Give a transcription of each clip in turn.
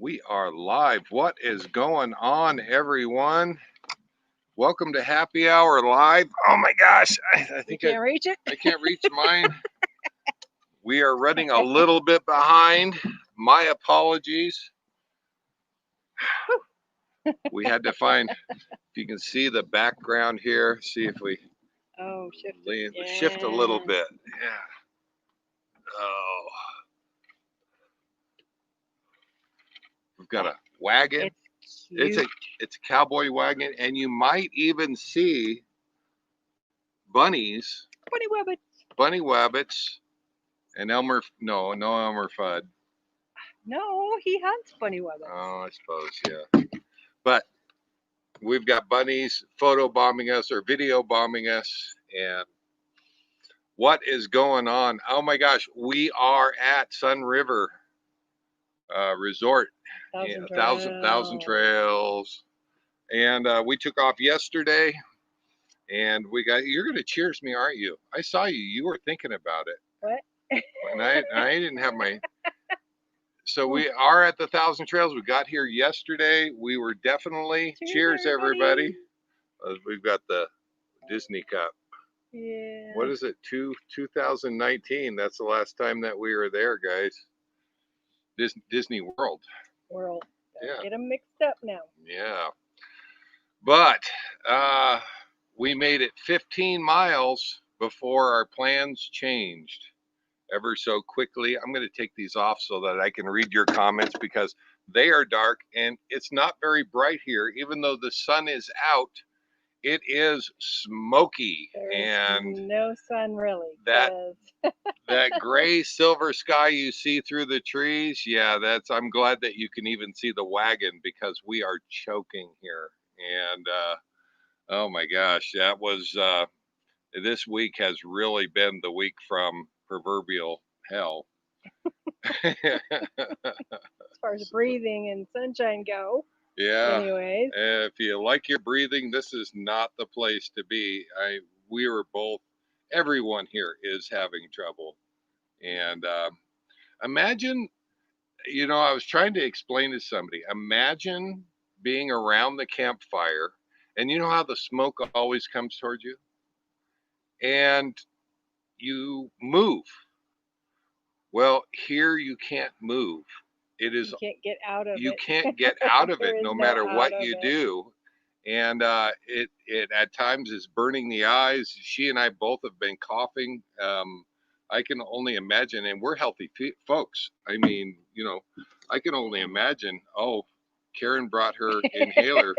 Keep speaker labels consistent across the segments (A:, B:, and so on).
A: We are live. What is going on, everyone? Welcome to Happy Hour Live. Oh my gosh, I think
B: you can't reach it.
A: I can't reach mine. We are running a little bit behind. My apologies. We had to find, if you can see the background here, see if we shift a little bit. Yeah. Oh. We've got a wagon. It's a cowboy wagon, and you might even see bunnies. Bunny Wabbits. And Elmer Fudd.
B: No, he hunts bunny wabbits.
A: Oh, I suppose, yeah. But we've got bunnies photo bombing us or video bombing us. And what is going on? Oh my gosh, we are at Sun River Resort. Thousand Trails. And we took off yesterday. And you're going to cheers me, aren't you? I saw you. You were thinking about it.
B: What?
A: And I didn't have my. So we are at the Thousand Trails. We got here yesterday. We were definitely cheers everybody. We've got the Disney Cup.
B: Yeah.
A: What is it? 2019. That's the last time that we were there, guys. Disney World.
B: Yeah. Get them mixed up now.
A: Yeah. But we made it 15 miles before our plans changed ever so quickly. I'm going to take these off so that I can read your comments because they are dark and it's not very bright here. Even though the sun is out, it is smoky. And
B: no sun really.
A: That gray silver sky you see through the trees. Yeah, I'm glad that you can even see the wagon because we are choking here. And oh my gosh, that was this week has really been the week from proverbial hell.
B: As far as breathing and sunshine go.
A: Yeah.
B: Anyways.
A: If you like your breathing, this is not the place to be. Everyone here is having trouble. And imagine, I was trying to explain to somebody, imagine being around the campfire and you know how the smoke always comes towards you? And you move. Well, here you can't move.
B: You can't get out of it.
A: You can't get out of it no matter what you do. And it at times is burning the eyes. She and I both have been coughing. I can only imagine, and we're healthy folks. I mean, I can only imagine. Oh, Karen brought her inhaler.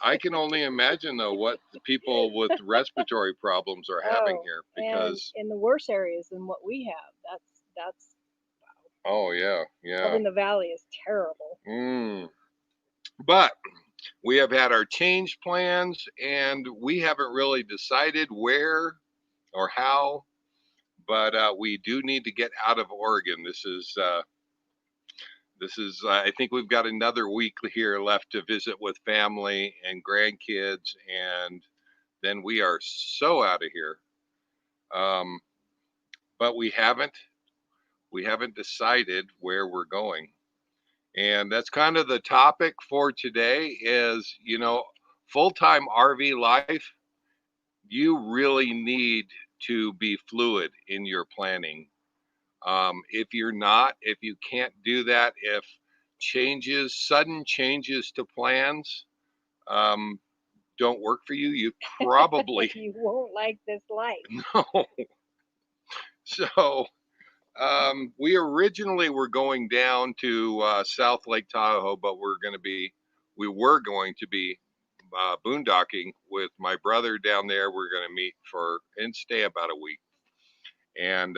A: I can only imagine though what the people with respiratory problems are having here because
B: in the worse areas than what we have. That's wow.
A: Oh yeah.
B: Up in the valley is terrible.
A: But we have had our change plans and we haven't really decided where or how, but we do need to get out of Oregon. This is I think we've got another week here left to visit with family and grandkids, and then we are so out of here. But we haven't decided where we're going. And that's kind of the topic for today is, full-time RV life, you really need to be fluid in your planning. If you can't do that, if sudden changes to plans don't work for you, you probably
B: you won't like this life.
A: No. So we originally were going down to South Lake Tahoe, but we were going to be boondocking with my brother down there. We're going to meet and stay about a week. And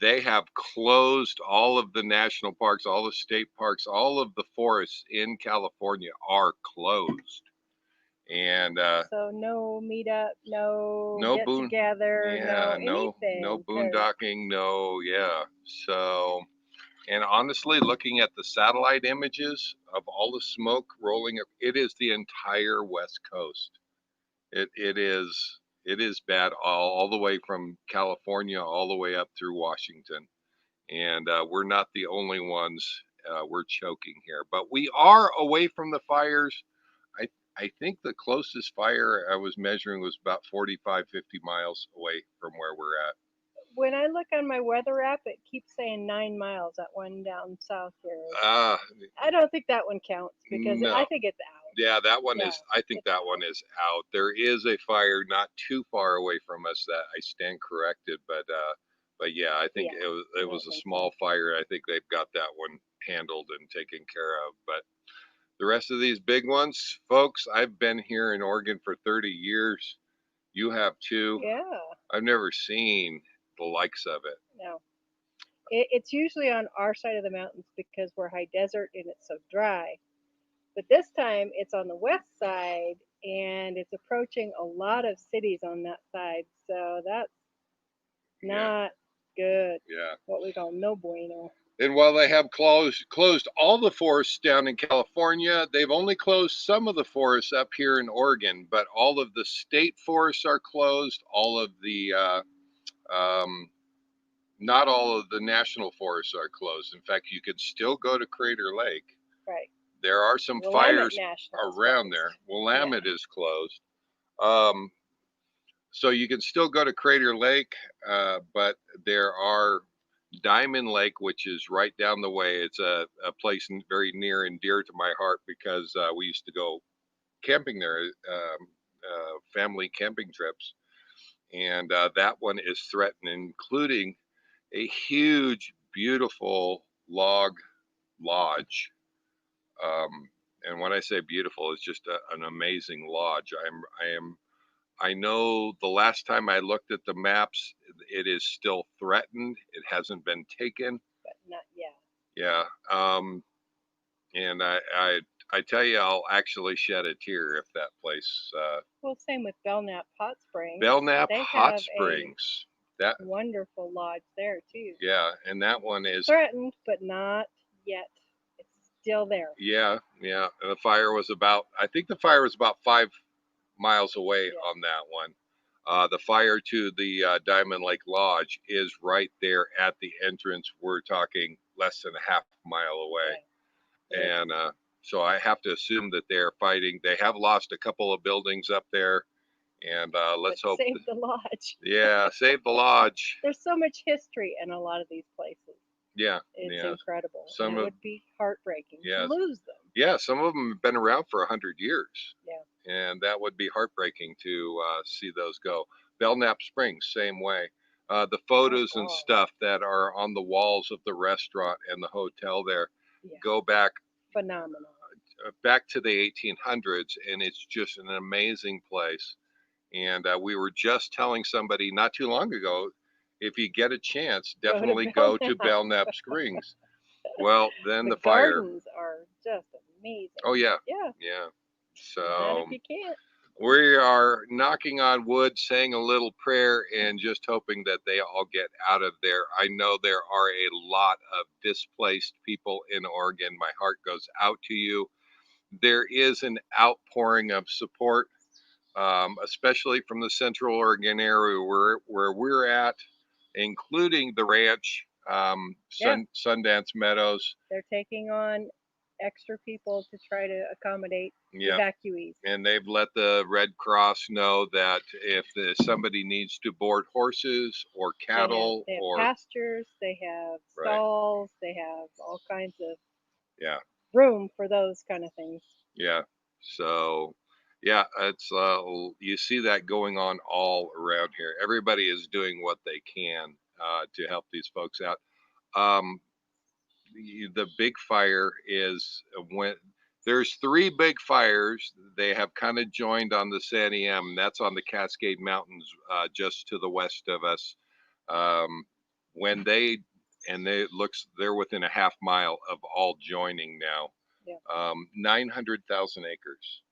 A: they have closed all of the national parks, all the state parks, all of the forests in California are closed. And
B: so no meetup, no get together, anything.
A: No boondocking, So, and honestly, looking at the satellite images of all the smoke rolling up, it is the entire West Coast. It is bad all the way from California all the way up through Washington. and we're not the only ones. We're choking here, but we are away from the fires. I think the closest fire I was measuring was about 45, 50 miles away from where we're at.
B: When I look on my weather app, it keeps saying 9 miles. That one down south here. I don't think that one counts because
A: no.
B: I think it's out.
A: Yeah, that one is. I think that one is out. There is a fire not too far away from us that I stand corrected, but yeah, I think it was a small fire. I think they've got that one handled and taken care of. But the rest of these big ones, folks, I've been here in Oregon for 30 years. You have too.
B: Yeah.
A: I've never seen the likes of it.
B: No. It's usually on our side of the mountains because we're high desert and it's so dry. But this time it's on the west side and it's approaching a lot of cities on that side. So that's not good.
A: Yeah.
B: What we call no bueno.
A: And while they have closed all the forests down in California, they've only closed some of the forests up here in Oregon. But all of the state forests are closed. All of the not all of the national forests are closed. In fact, you can still go to Crater Lake.
B: Right.
A: There are some fires around there. Willamette is closed. So you can still go to Crater Lake, but there are Diamond Lake, which is right down the way. It's a place very near and dear to my heart because we used to go camping there, family camping trips. And that one is threatened, including a huge, beautiful log lodge. And when I say beautiful, it's just an amazing lodge. I know the last time I looked at the maps, it is still threatened. It hasn't been taken.
B: But not yet.
A: Yeah. And I tell you, I'll actually shed a tear if that place.
B: Well, same with Belknap Hot Springs.
A: Belknap Hot Springs.
B: That wonderful lodge there too.
A: Yeah, and that one is
B: threatened, but not yet. It's still there.
A: Yeah, yeah. And the fire was about. I think the fire was about 5 miles away on that one. The fire to the Diamond Lake Lodge is right there at the entrance. We're talking less than a half mile away. Yeah. And so I have to assume that they're fighting. They have lost a couple of buildings up there. And let's hope.
B: Save the lodge.
A: Yeah, save the lodge.
B: There's so much history in a lot of these places.
A: Yeah.
B: It's incredible. It would be heartbreaking to lose them.
A: Yeah, some of them have been around for 100 years.
B: Yeah.
A: And that would be heartbreaking to see those go. Belknap Springs, same way. The photos and stuff that are on the walls of the restaurant and the hotel there go back.
B: Phenomenal.
A: Back to the 1800s, and it's just an amazing place. And we were just telling somebody not too long ago, if you get a chance, definitely go to Belknap Springs. Well, then the fire.
B: Gardens are just amazing.
A: Oh yeah.
B: Yeah.
A: Yeah. So.
B: Not if you can't.
A: We are knocking on wood, saying a little prayer, and just hoping that they all get out of there. I know there are a lot of displaced people in Oregon. My heart goes out to you. There is an outpouring of support, especially from the Central Oregon area where we're at, including the ranch, Sundance Meadows.
B: They're taking on extra people to try to accommodate evacuees.
A: And they've let the Red Cross know that if somebody needs to board horses or cattle
B: they have
A: or
B: pastures, they have stalls, they have all kinds of room for those kind of things.
A: Yeah. So it's you see that going on all around here. Everybody is doing what they can to help these folks out. The big fire is when there's 3 big fires. They have kind of joined on the Sandy M. That's on the Cascade Mountains, just to the west of us. They're within a half mile of all joining now. 900,000 acres.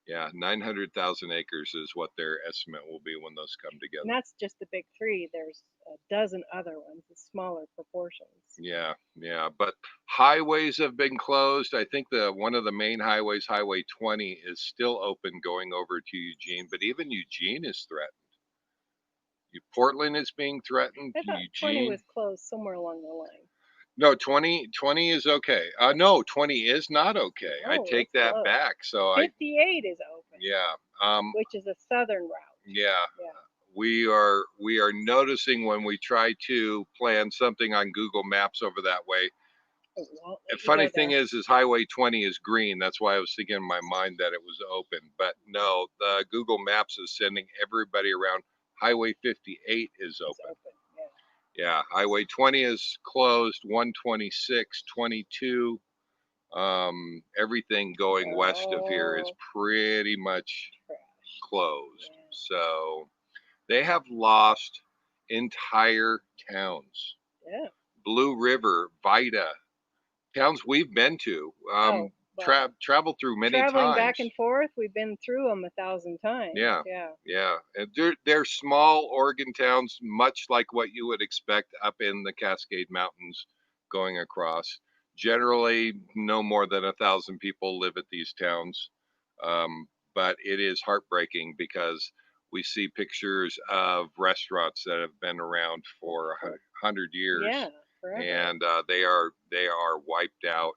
A: Yeah, 900,000 acres is what their estimate will be when those come together.
B: And that's just the big 3. There's a dozen other ones in smaller proportions.
A: Yeah. But highways have been closed. I think one of the main highways, Highway 20, is still open going over to Eugene. But even Eugene is threatened. Portland is being threatened.
B: I thought 20
A: Eugene.
B: was closed somewhere along the line.
A: No, 20 is okay. No, 20 is not okay. I
B: Oh,
A: take
B: it's
A: that
B: closed.
A: back. So
B: 58 is open,
A: yeah.
B: which is a southern route.
A: Yeah.
B: Yeah.
A: We are noticing when we try to plan something on Google Maps over that way.
B: It won't
A: The
B: let you
A: funny
B: go
A: thing
B: there.
A: is Highway 20 is green. That's why I was thinking in my mind that it was open. But no, the Google Maps is sending everybody around. Highway 58 is
B: It's
A: open.
B: open. Yeah.
A: Yeah, Highway 20 is closed. 126, 22. Everything going west of here is pretty much
B: Trash.
A: closed.
B: Yeah.
A: So they have lost entire towns.
B: Yeah.
A: Blue River, Vida, towns we've been to,
B: Oh, well,
A: traveled through many
B: traveling
A: times.
B: back and forth, we've been through them 1,000 times.
A: Yeah.
B: Yeah.
A: Yeah, and they're small Oregon towns, much like what you would expect up in the Cascade Mountains going across. Generally, no more than 1,000 people live at these towns, but it is heartbreaking because we see pictures of restaurants that have been around for 100 years,
B: Yeah, forever.
A: and they are wiped out.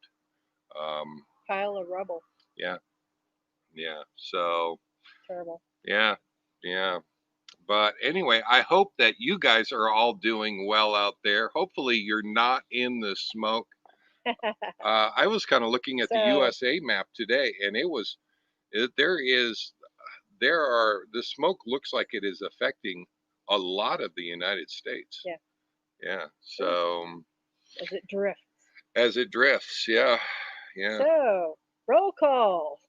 B: Pile of rubble.
A: Yeah, yeah. So
B: Terrible.
A: yeah, yeah. But anyway, I hope that you guys are all doing well out there. Hopefully, you're not in the smoke. I was kind of looking at the USA map today, and the smoke looks like it is affecting a lot of the United States.
B: Yeah.
A: Yeah. So
B: as it drifts.
A: As it drifts, yeah, yeah.
B: So roll call.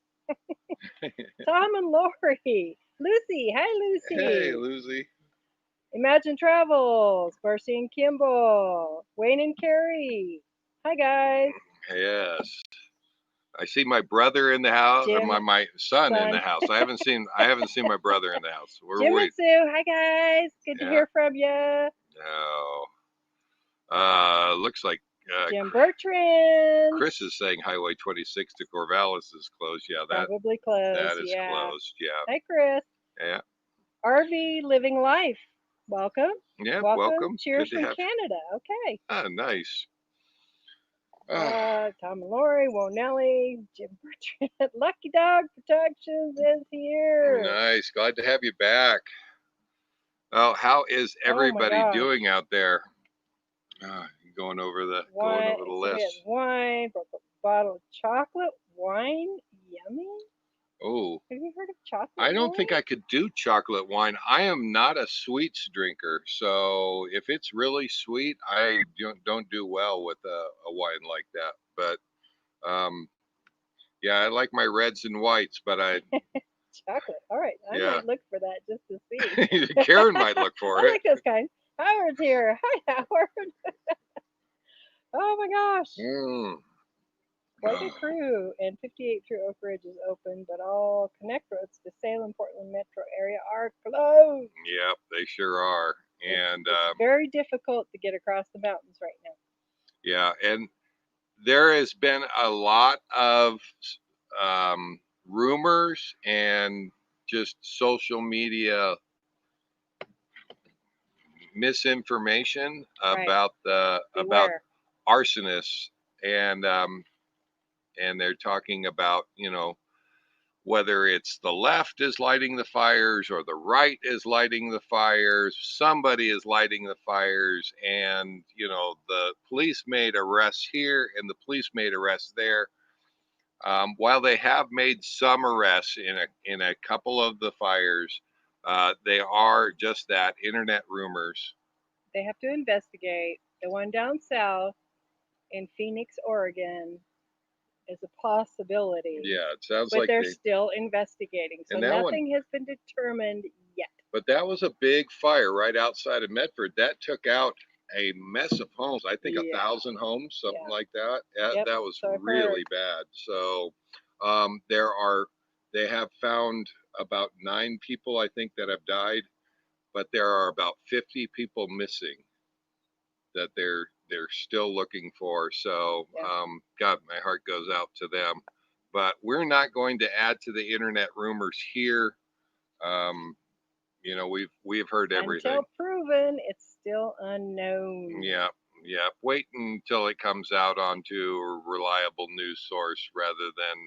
B: Tom and Lori. Lucy. Hi, Lucy.
A: Hey, Lucy.
B: Imagine Travels. Marcy and Kimball. Wayne and Carrie. Hi, guys.
A: Yes. I see my brother in the house,
B: Jim,
A: my son in the house. I haven't seen my brother in the house.
B: Jim and Sue. Hi, guys. Good to hear from you.
A: No. Looks like
B: Jim Bertrand.
A: Chris is saying Highway 26 to Corvallis is closed. Yeah,
B: probably closed.
A: That is closed. Yeah.
B: Hi, Chris.
A: Yeah.
B: RV Living Life. Welcome.
A: Yeah,
B: welcome. Cheers from Canada. Okay.
A: Ah, nice.
B: Tom and Lori, Wonelli, Jim Bertrand, Lucky Dog Productions is here.
A: Nice. Glad to have you back. Oh, how is everybody doing out there? Going over the list.
B: We have wine, bottle of chocolate, wine, yummy.
A: Oh.
B: Have you heard of chocolate
A: I don't
B: wine?
A: think I could do chocolate wine. I am not a sweets drinker. So if it's really sweet, I don't do well with a wine like that. But yeah, I like my reds and whites, but I
B: chocolate. All right. I might look for that just to see.
A: Karen might look for it.
B: I like those kinds. Howard's here. Hi, Howard. Oh my gosh. Quite a crew, and 58 through Oak Ridge is open, but all connect roads to Salem, Portland metro area are closed.
A: Yep, they sure are. And
B: it's very difficult to get across the mountains right now.
A: Yeah, and there has been a lot of rumors and just social media misinformation about about arsonists, and they're talking about, whether it's the left is lighting the fires or the right is lighting the fires, somebody is lighting the fires, and the police made arrests here and the police made arrests there. While they have made some arrests in a couple of the fires, they are just that, internet rumors.
B: They have to investigate. The one down south in Phoenix, Oregon, is a possibility.
A: Yeah, it sounds
B: but
A: like
B: they're still investigating, so nothing has been determined yet.
A: But that was a big fire right outside of Medford. That took out a mess of homes. I think 1,000 homes, something like that. That was really bad. So they have found about 9 people, I think, that have died, but there are about 50 people missing that they're still looking for. So God, my heart goes out to them. But we're not going to add to the internet rumors here. you know, we've heard everything.
B: Until proven, it's still unknown.
A: Yeah, yeah. Wait until it comes out onto a reliable news source rather than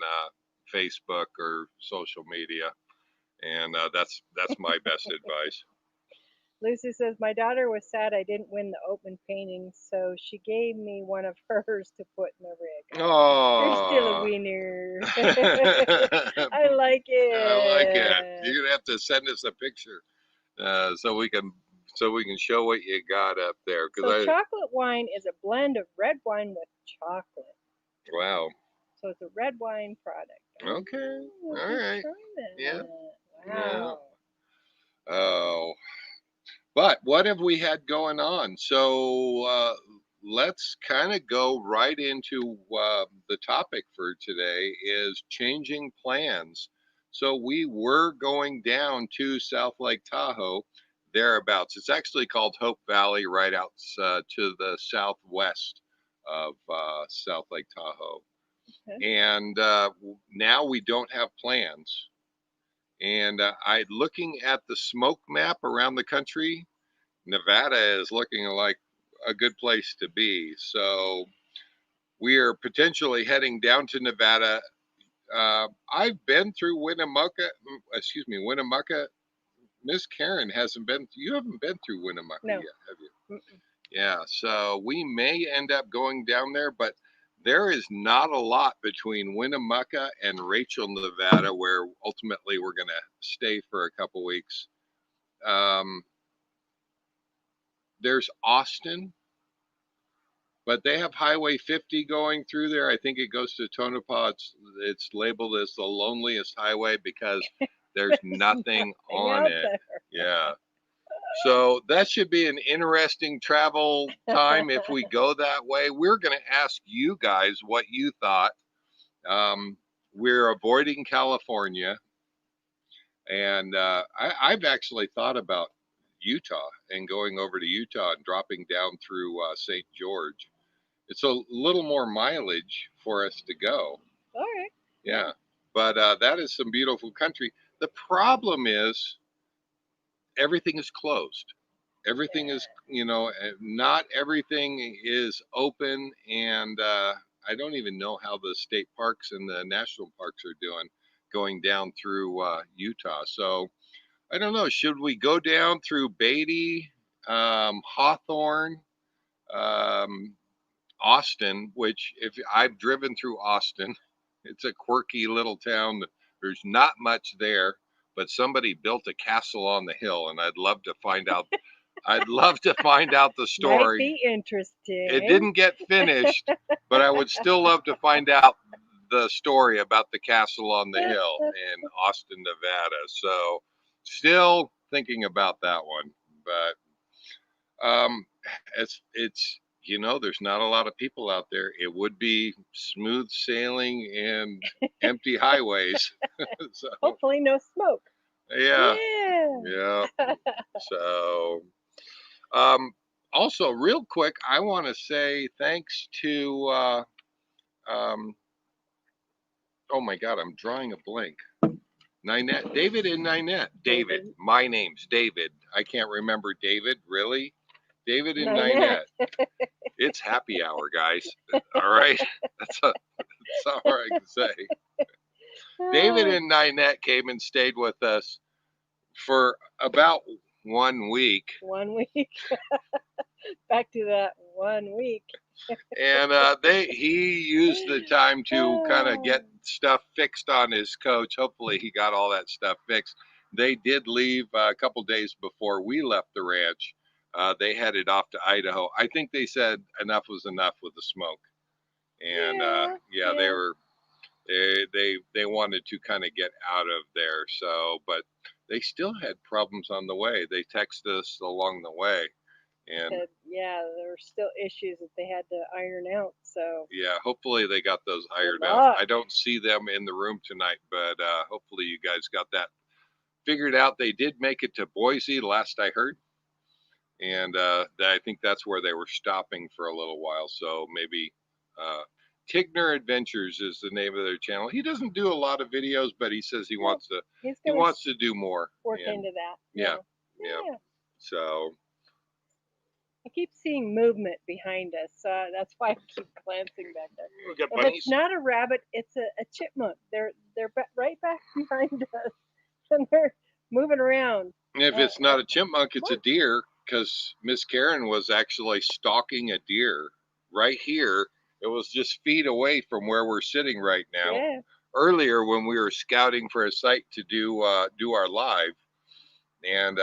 A: Facebook or social media, and that's my best advice.
B: Lucy says, my daughter was sad I didn't win the open painting, so she gave me one of hers to put in the rig. You're still a
A: Oh,
B: winner.
A: I
B: I like
A: like it.
B: it.
A: You're gonna have to send us a picture so we can show what you got up there.
B: So chocolate wine is a blend of red wine with chocolate.
A: Wow.
B: So it's a red wine product.
A: Okay.
B: Oh,
A: All right. Yeah.
B: Wow.
A: Yeah. Oh. But what have we had going on? So let's kind of go right into the topic for today is changing plans. So we were going down to South Lake Tahoe, thereabouts. It's actually called Hope Valley, right out to the southwest of South Lake Tahoe.
B: Okay.
A: And now we don't have plans. And I looking at the smoke map around the country, Nevada is looking like a good place to be. So we are potentially heading down to Nevada. I've been through Winnemucca. Miss Karen hasn't been. You haven't been through Winnemucca
B: No.
A: yet, have you?
B: Mm-mm.
A: Yeah. So we may end up going down there, but there is not a lot between Winnemucca and Rachel, Nevada, where ultimately we're going to stay for a couple weeks. Um, there's Austin, but they have Highway 50 going through there. I think it goes to Tonopah. It's labeled as the loneliest highway because there's nothing on it.
B: There.
A: Yeah. So that should be an interesting travel time if we go that way. We're going to ask you guys what you thought. We're avoiding California, and I've actually thought about Utah and going over to Utah and dropping down through St. George. It's a little more mileage for us to go.
B: All right.
A: Yeah. But that is some beautiful country. The problem is everything is closed. Everything is, not everything is open. And I don't even know how the state parks and the national parks are doing going down through Utah. So I don't know. Should we go down through Beatty, Hawthorne, um, Austin, which if I've driven through Austin, it's a quirky little town. There's not much there, but somebody built a castle on the hill, and I'd love to find out. I'd love to find out the
B: Might
A: story.
B: be interesting.
A: It didn't get finished, but I would still love to find out the story about the castle on the hill in Austin, Nevada. So, still thinking about that one, but it's there's not a lot of people out there. It would be smooth sailing and empty highways. So
B: hopefully no smoke.
A: yeah.
B: Yeah.
A: So also real quick, I want to say thanks to oh my god, I'm drawing a blank. Ninette, David and Ninette. David. My name's David. I can't remember David, really. David and Ninette. It's happy hour, guys. All right. That's all I can say. David and Ninette came and stayed with us for about 1 week.
B: 1 week. Back to that 1 week.
A: And he used the time to kind of get stuff fixed on his coach. Hopefully he got all that stuff fixed. They did leave a couple days before we left the ranch. They headed off to Idaho. I think they said enough was enough with the smoke. And they were they wanted to kind of get out of there. So, but they still had problems on the way. They texted us along the way. And
B: said, there were still issues that they had to iron out. So
A: yeah, hopefully they got those ironed out. I don't see them in the room tonight, but hopefully you guys got that figured out. They did make it to Boise, last I heard, and I think that's where they were stopping for a little while. So maybe Tigner Adventures is the name of their channel. He doesn't do a lot of videos, but he says he wants to.
B: He's
A: He
B: gonna
A: wants to do more.
B: work
A: And
B: into that.
A: yeah,
B: Yeah.
A: yeah. So
B: I keep seeing movement behind us, so that's why I keep glancing back there.
A: we got
B: If
A: bunnies.
B: it's not a rabbit, it's a chipmunk. They're right back behind us, and they're moving around.
A: If it's not a chipmunk, it's a
B: What?
A: deer, because Miss Karen was actually stalking a deer right here. It was just feet away from where we're sitting right now.
B: Yeah.
A: Earlier, when we were scouting for a site to do our live, and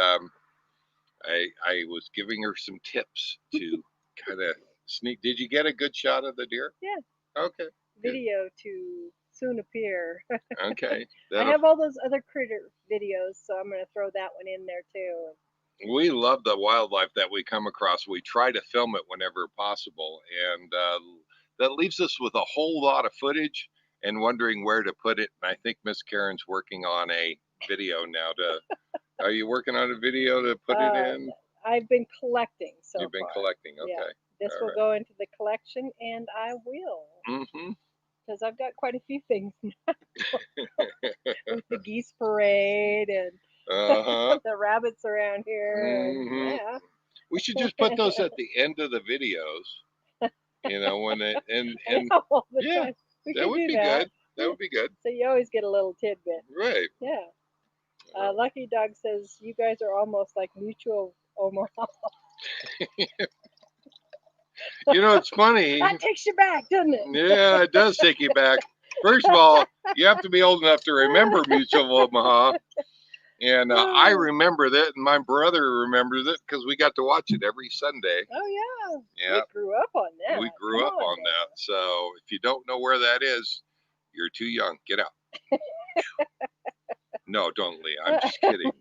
A: I was giving her some tips to kind of sneak. Did you get a good shot of the deer?
B: Yeah.
A: Okay.
B: Video to soon appear.
A: Okay.
B: I have all those other critter videos, so I'm going to throw that one in there too.
A: We love the wildlife that we come across. We try to film it whenever possible, and that leaves us with a whole lot of footage and wondering where to put it. And I think Miss Karen's working on a video now. Are you working on a video to put it in?
B: I've been collecting so
A: You've been
B: far.
A: collecting, okay.
B: Yeah. This
A: All
B: will go into the collection, and I will.
A: Mm-hmm.
B: Because I've got quite a few things now. With the geese parade and the rabbits around here.
A: Mm-hmm.
B: Yeah.
A: We should just put those at the end of the videos. You know, when it and
B: All the
A: yeah,
B: time. We
A: that
B: could
A: would
B: do
A: be
B: that.
A: good. That would be good.
B: So you always get a little tidbit.
A: Right.
B: Yeah. Lucky Dog says you guys are almost like Mutual Omaha.
A: You know, it's funny.
B: That takes you back, doesn't it?
A: Yeah, it does take you back. First of all, you have to be old enough to remember Mutual Omaha. And I remember that, and my brother remembers it because we got to watch it every Sunday.
B: Oh, yeah.
A: Yeah.
B: We grew up on that.
A: We grew up on that. So if you don't know where that is, you're too young. Get out. No, don't leave. I'm just kidding.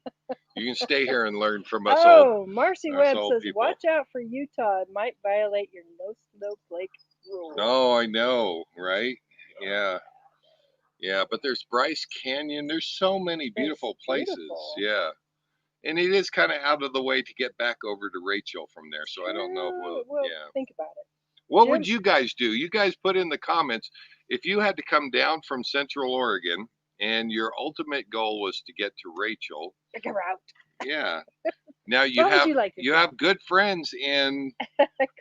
A: You can stay here and learn from us old.
B: Marcy
A: us
B: Webb
A: old
B: says,
A: people.
B: watch out for Utah. It might violate your no snowflake rule.
A: No, I know, right? Yeah. Yeah, but there's Bryce Canyon. There's so many beautiful places.
B: Beautiful.
A: Yeah. And it is kind of out of the way to get back over to Rachel from there. So I don't know if
B: Well,
A: yeah.
B: think about it.
A: What would you guys do? You guys put in the comments if you had to come down from Central Oregon and your ultimate goal was to get to Rachel.
B: Pick a route.
A: Yeah. Now you
B: What would you like to do?
A: have good friends in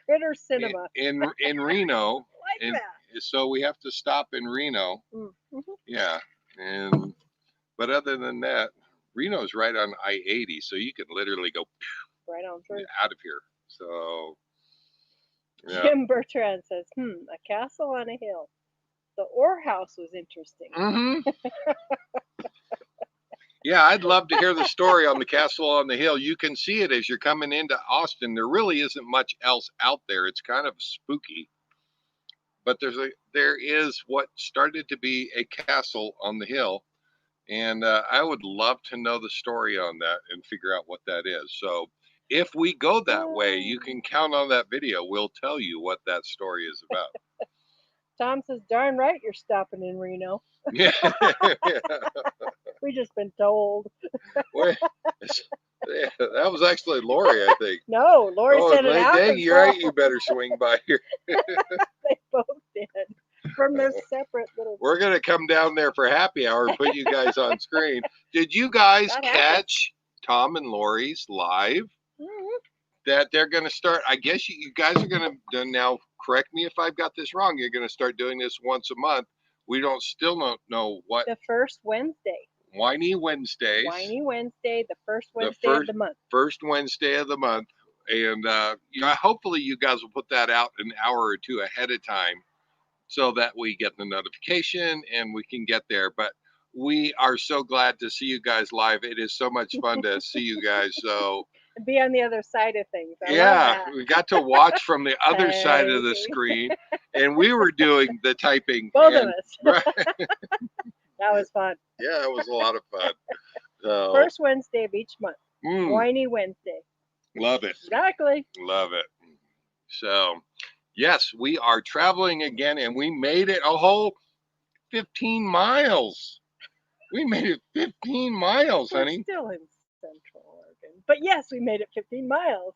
B: Critter Cinema.
A: in Reno.
B: Like
A: and
B: that.
A: so we have to stop in Reno.
B: Mm-hmm.
A: Yeah. But other than that, Reno's right on I-80, so you can literally go
B: right on through.
A: out of here. So yeah.
B: Jim Bertrand says, a castle on a hill. The Orr House was interesting.
A: Mm-hmm. Yeah, I'd love to hear the story on the castle on the hill. You can see it as you're coming into Austin. There really isn't much else out there. It's kind of spooky. But there is what started to be a castle on the hill. And I would love to know the story on that and figure out what that is. So if we go that way, you can count on that video. We'll tell you what that story is about.
B: Tom says, darn right you're stopping in Reno.
A: Yeah.
B: We just been told.
A: Wait, yeah, that was actually Lori, I think.
B: No, Lori said it out.
A: Dang, you're right. You better swing by here.
B: They both did. From their separate little.
A: We're going to come down there for happy hour and put you guys on screen. Did you guys catch Tom and Lori's live?
B: Mm-hmm.
A: That they're going to start, I guess you guys are going to, now correct me if I've got this wrong, you're going to start doing this once a month. We still don't know what.
B: The first Wednesday.
A: Whiny Wednesdays.
B: Whiny Wednesday, the first Wednesday of the month.
A: First Wednesday of the month. And hopefully you guys will put that out an hour or two ahead of time so that we get the notification and we can get there. But we are so glad to see you guys live. It is so much fun to see you guys. So
B: be on the other side of things. I love that.
A: We got to watch from the other side of the screen, and we were doing the typing.
B: Both of us.
A: Right.
B: That was fun.
A: Yeah, it was a lot of fun. So,
B: first Wednesday of each month. Whiny Wednesday.
A: Love it.
B: Exactly.
A: Love it. So, yes, we are traveling again, and we made it a whole 15 miles. We made it 15 miles, honey.
B: We're still in Central Oregon. But yes, we made it 15 miles.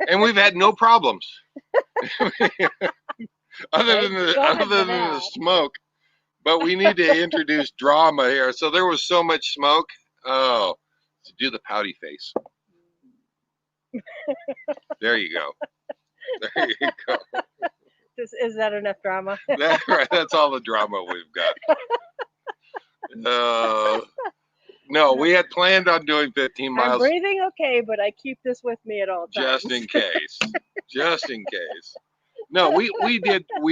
A: And we've had no problems.
B: Thank God
A: other
B: for
A: than the
B: that.
A: smoke. But we need to introduce drama here. So there was so much smoke. Oh, do the pouty face. There you go. There you go.
B: Is that enough drama?
A: That's all the drama we've got. No, we had planned on doing 15
B: I'm
A: miles
B: breathing okay, but I keep this with me at all times.
A: just in case. Just in case. No, we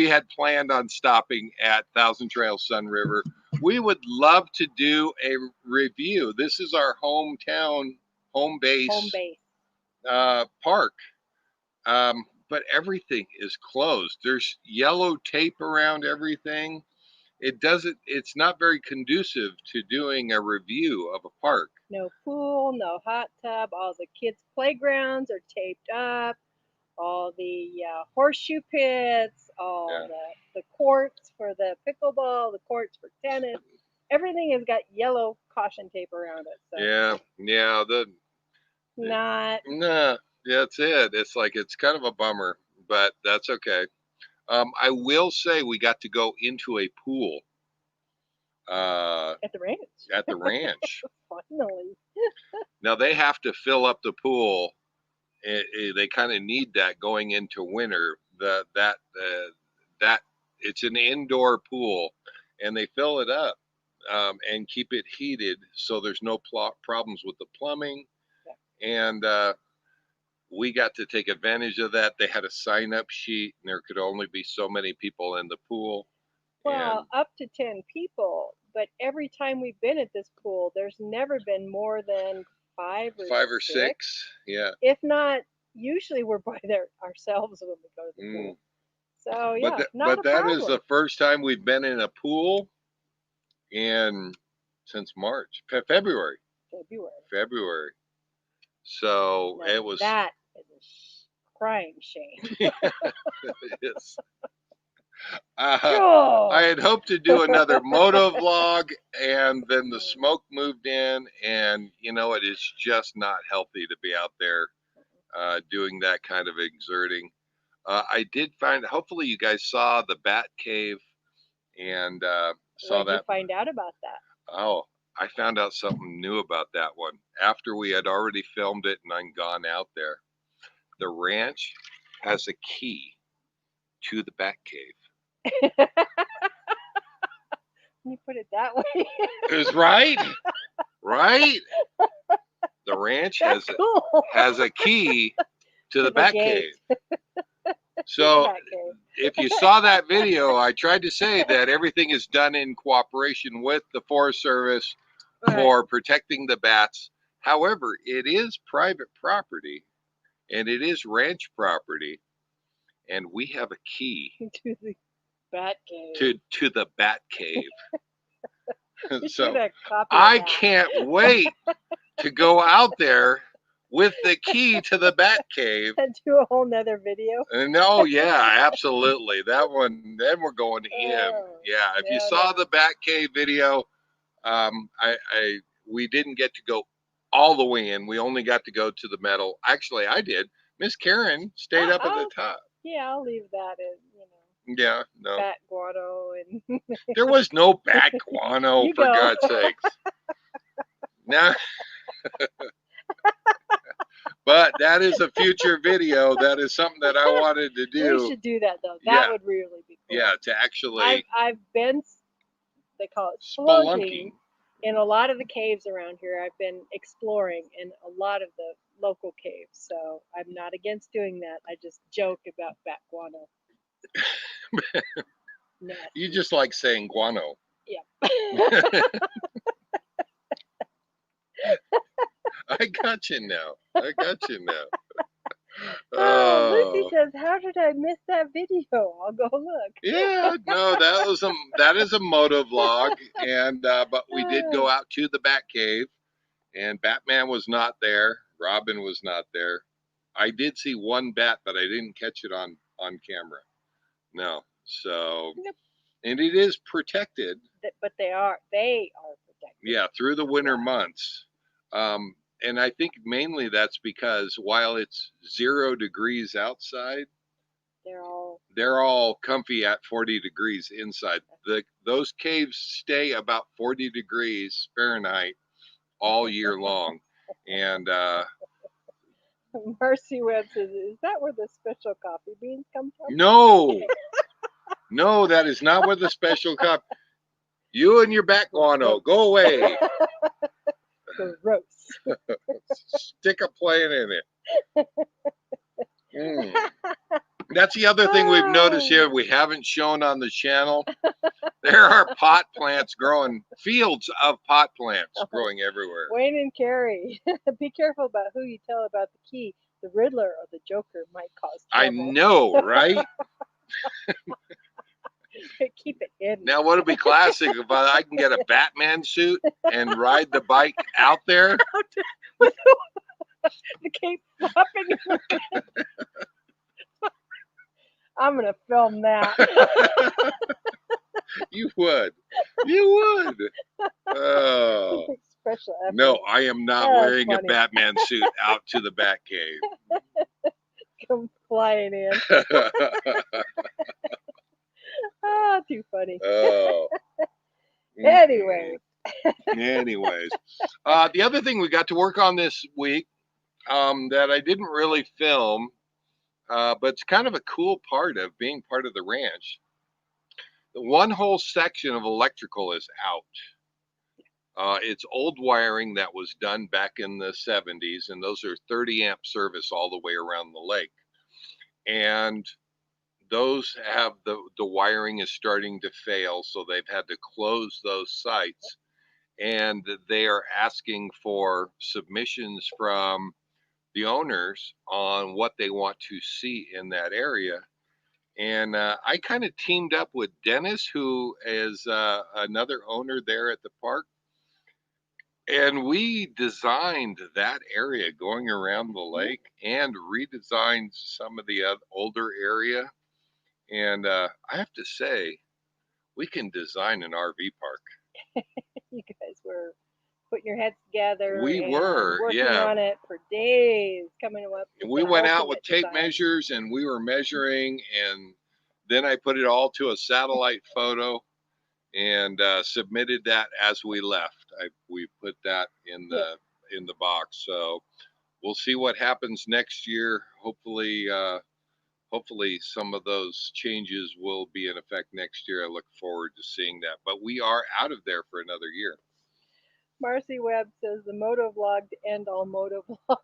A: had planned on stopping at Thousand Trails Sun River. We would love to do a review. This is our hometown, home base park. But everything is closed. There's yellow tape around everything. It's not very conducive to doing a review of a park.
B: No pool, no hot tub. All the kids' playgrounds are taped up. All the horseshoe pits, all the courts for the pickleball, the courts for tennis. Everything has got yellow caution tape around it. So
A: Yeah. That's it. It's like, it's kind of a bummer, but that's okay. I will say we got to go into a pool.
B: At the ranch.
A: At the ranch.
B: Finally.
A: Now they have to fill up the pool. They kind of need that going into winter. That it's an indoor pool, and they fill it up and keep it heated so there's no problems with the plumbing. Yeah. And we got to take advantage of that. They had a sign-up sheet, and there could only be so many people in the pool.
B: Well, up to 10 people, but every time we've been at this pool, there's never been more than five or six.
A: Yeah.
B: If not, usually we're by there ourselves when we go to the pool. So yeah,
A: but that is the first time we've been in a pool since March, February. So now, it was.
B: That is a crying shame.
A: Yes. I had hoped to do another moto vlog, and then the smoke moved in, and it is just not healthy to be out there doing that kind of exerting. I did find, hopefully you guys saw the bat cave and saw that.
B: What did you find out about that?
A: Oh, I found out something new about that one after we had already filmed it and I'd gone out there. The ranch has a key to the bat cave.
B: You put it that way.
A: Is right? Right? The ranch has a key to the bat cave. So if you saw that video, I tried to say that everything is done in cooperation with the Forest Service for protecting the bats. However, it is private property and it is ranch property, and we have a key
B: to the bat cave.
A: To the bat cave. So I can't wait to go out there with the key to the bat cave
B: and do a whole nother video.
A: No, yeah, absolutely. That one, then we're going in. Yeah, if you saw the bat cave video, we didn't get to go all the way in. We only got to go to the metal. Actually, I did. Miss Karen stayed up at the top.
B: Yeah, I'll leave that in,
A: Yeah, no.
B: Bat guano and.
A: There was no bat guano, for God's sakes. Now. But that is a future video. That is something that I wanted to do.
B: We should do that though. That would really be cool.
A: Yeah, to actually.
B: I've been, they call it spelunking, in a lot of the caves around here. I've been exploring in a lot of the local caves. So I'm not against doing that. I just joke about bat guano.
A: You just like saying guano.
B: Yeah.
A: I got you now.
B: Lucy says, "How did I miss that video? I'll go look."
A: Yeah, no, that is a moto vlog, and but we did go out to the bat cave, and Batman was not there. Robin was not there. I did see one bat, but I didn't catch it on camera. No, so and it is protected.
B: But they are protected.
A: Yeah, through the winter months. And I think mainly that's because while it's 0 degrees outside,
B: They're all
A: comfy at 40 degrees inside. Those caves stay about 40 degrees Fahrenheit all year long. And
B: Marcy Webb says, "Is that where the special coffee beans come from?"
A: no, no, that is not where the special cup. You and your back guano, go away.
B: Gross.
A: Stick a plane in it. That's the other thing we've noticed here we haven't shown on the channel. There are pot plants growing, fields of pot plants growing everywhere.
B: Wayne and Carrie, be careful about who you tell about the key. The Riddler or the Joker might cause trouble.
A: I know, right?
B: Keep it hidden.
A: Now, what would be classic if I can get a Batman suit and ride the bike out there?
B: The cape flopping. I'm going to film that.
A: You would. You would. Oh.
B: Special effort.
A: No, I am not wearing a Batman suit out to the Batcave.
B: Come flying in. Ah, too funny.
A: Oh.
B: Anyways.
A: Anyways. The other thing we got to work on this week that I didn't really film, but it's kind of a cool part of being part of the ranch. The one whole section of electrical is out. It's old wiring that was done back in the 70s, and those are 30 amp service all the way around the lake. And those have the wiring is starting to fail, so they've had to close those sites. And they are asking for submissions from the owners on what they want to see in that area. And I kind of teamed up with Dennis, who is another owner there at the park. And we designed that area going around the lake and redesigned some of the older area. And I have to say, we can design an RV park.
B: You guys were putting your heads together.
A: We were,
B: working
A: yeah.
B: on it for days, coming up.
A: We went out with tape measures and we were measuring, and then I put it all to a satellite photo and submitted that as we left. We put that in the box. So we'll see what happens next year. Hopefully some of those changes will be in effect next year. I look forward to seeing that. But we are out of there for another year.
B: Marcy Webb says the moto vlog to end all moto vlogs.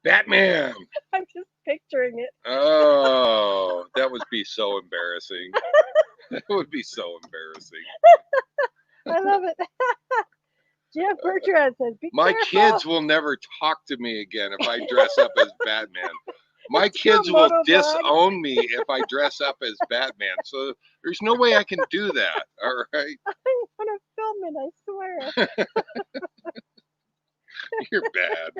A: Batman!
B: I'm just picturing it.
A: Oh, that would be so embarrassing. That would be so embarrassing.
B: I love it. Jeff Bertrand says, be
A: My
B: careful.
A: kids will never talk to me again if I dress up as Batman. My kids will disown me if I dress up as Batman. So there's no way I can do that. All right.
B: I want to film it, I swear.
A: You're bad.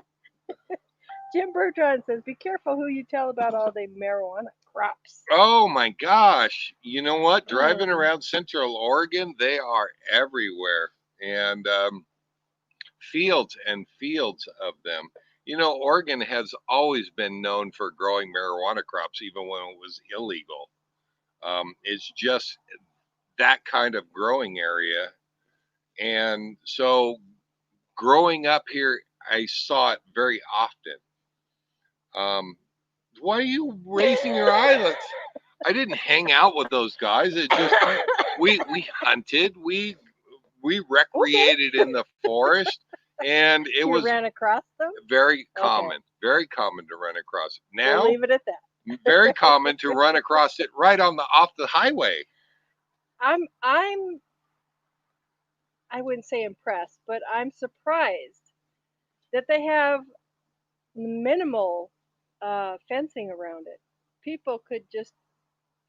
B: Jim Bertrand says, be careful who you tell about all the marijuana crops.
A: Oh my gosh. You know what? Driving around Central Oregon, they are everywhere. And fields and fields of them. You know, Oregon has always been known for growing marijuana crops, even when it was illegal. It's just that kind of growing area. And so growing up here, I saw it very often. Why are you raising your eyelids? I didn't hang out with those guys. It just, we hunted, we recreated in the forest. And it was
B: ran across them?
A: Very common, very common to run across it. Now,
B: we'll leave it at that.
A: Very common to run across it right off the highway.
B: I wouldn't say impressed, but I'm surprised that they have minimal fencing around it. People could just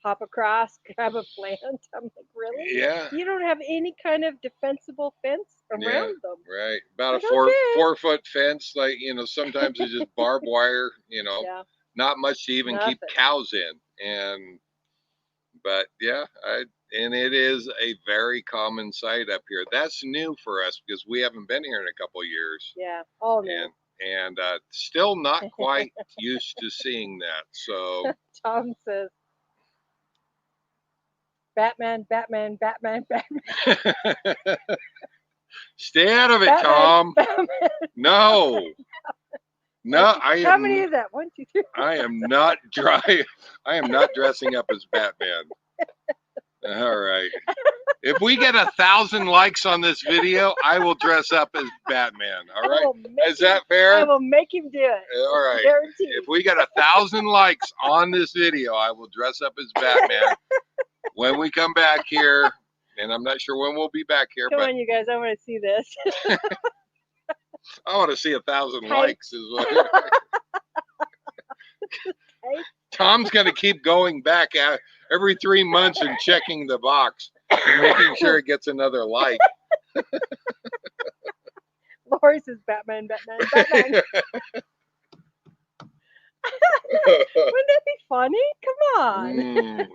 B: hop across, grab a plant. I'm like, really?
A: Yeah.
B: You don't have any kind of defensible fence around them.
A: Right. About a 4 foot fence, like, you know, sometimes it's just barbed wire, you know, not much to even keep cows in. But yeah, and it is a very common sight up here. That's new for us because we haven't been here in a couple of years.
B: Yeah, all new.
A: And still not quite used to seeing that. So
B: Tom says, Batman, Batman, Batman, Batman.
A: Stay out of it,
B: Batman,
A: Tom.
B: Batman.
A: No. No, I
B: How
A: am.
B: many is that? 1, 2, 3.
A: I am not dry. I am not dressing up as Batman. All right. If we get 1,000 likes on this video, I will dress up as Batman. All right. Is that fair?
B: I will make him do it.
A: All right.
B: Guaranteed.
A: If we get 1,000 likes on this video, I will dress up as Batman when we come back here. And I'm not sure when we'll be back here.
B: Come
A: but
B: on, you guys. I want to see this.
A: I want to see 1,000
B: Type.
A: likes. Is what Tom's going to keep going back every 3 months and checking the box and making sure it gets another like.
B: Lori says Batman, Batman, Batman. Wouldn't that be funny? Come on.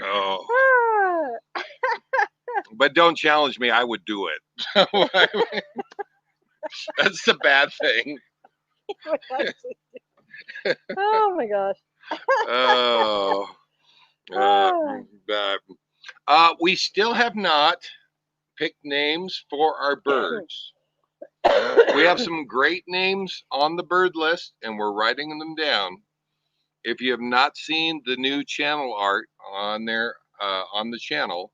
A: Oh. But don't challenge me. I would do it. That's the bad thing.
B: Oh my gosh.
A: Oh. We still have not picked names for our birds. We have some great names on the bird list, and we're writing them down. If you have not seen the new channel art on there on the channel,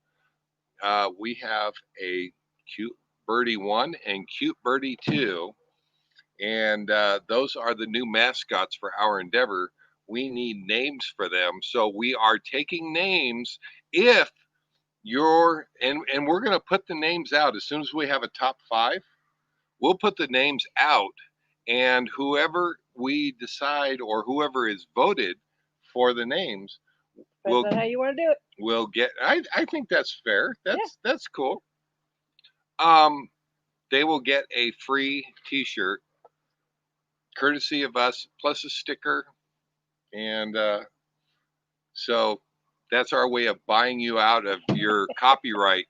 A: we have a cute birdie 1 and cute birdie 2, and those are the new mascots for our endeavor. We need names for them, so we are taking names. If you're and we're going to put the names out as soon as we have a top 5. We'll put the names out, and whoever we decide or whoever is voted for the names,
B: Depends on how you want to do it.
A: We'll get. I think that's fair. That's cool. They will get a free T-shirt, courtesy of us, plus a sticker, and so that's our way of buying you out of your copyright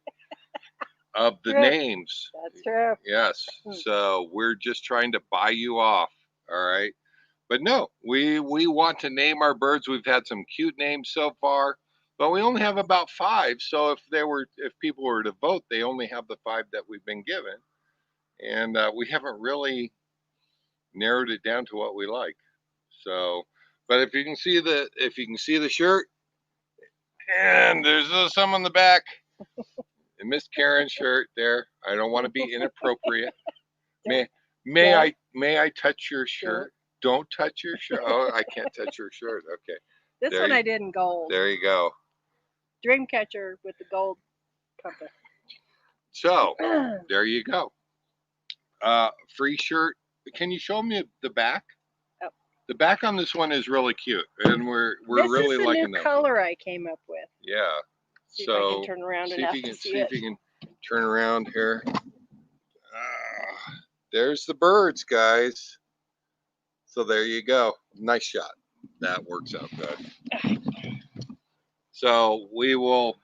A: of the names.
B: That's true.
A: Yes. So we're just trying to buy you off. All right. But no, we want to name our birds. We've had some cute names so far, but we only have about 5. So if people were to vote, they only have the 5 that we've been given, and we haven't really narrowed it down to what we like. So, but if you can see the shirt, and there's some on the back. And Miss Karen's shirt there. I don't want to be inappropriate. May I touch your shirt? Don't touch your shirt. Oh, I can't touch your shirt. Okay.
B: This one I did in gold.
A: There you go.
B: Dreamcatcher with the gold compass.
A: So there you go. Free shirt. Can you show me the back?
B: Oh.
A: The back on this one is really cute, and we're really liking that.
B: This is the new color I came up with.
A: Yeah.
B: See if I can turn around enough to see it.
A: If you can turn around here. There's the birds, guys. So there you go. Nice shot. That works out good. So we will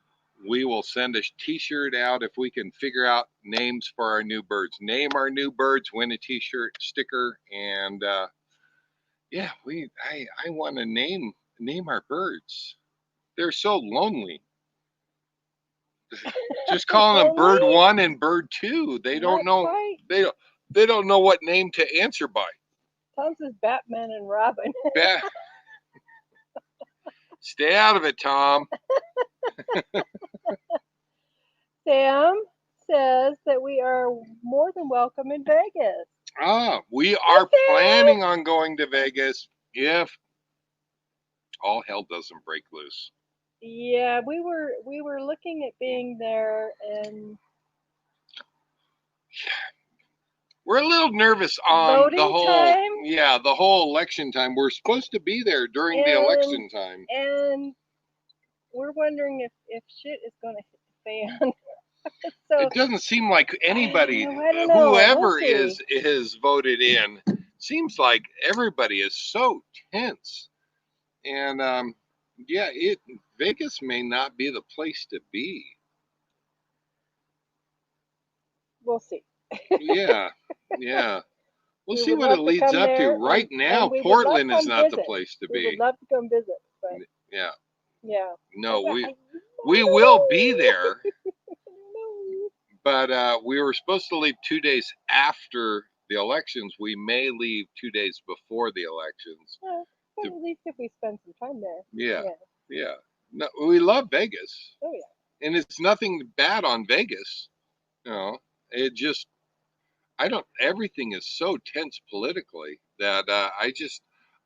A: send a T-shirt out if we can figure out names for our new birds. Name our new birds, win a T-shirt, sticker, and yeah, I want to name our birds. They're so lonely. Just calling them bird 1 and bird 2. They don't know. They don't know what name to answer by.
B: Tom says Batman and Robin.
A: Stay out of it, Tom.
B: Sam says that we are more than welcome in Vegas.
A: We are planning on going to Vegas if all hell doesn't break loose.
B: Yeah, we were looking at being there, and
A: we're a little nervous on the whole
B: time?
A: Yeah, the whole election time. We're supposed to be there during the election time,
B: and we're wondering if shit is going to hit the fan. So
A: it doesn't seem like anybody,
B: I don't know.
A: whoever
B: We'll
A: is voted in, seems like everybody is so tense, and yeah, Vegas may not be the place to be.
B: We'll see.
A: Yeah. We'll see what it leads up to. Right now, Portland is not the place to be.
B: We would love to come visit, but
A: yeah.
B: yeah.
A: No,
B: I
A: We will be there,
B: No.
A: but we were supposed to leave 2 days after the elections. We may leave 2 days before the elections.
B: Well, but at least if we spend some time there.
A: Yeah, yeah. No, we love Vegas,
B: Oh yeah.
A: and it's nothing bad on Vegas. You know, it just everything is so tense politically that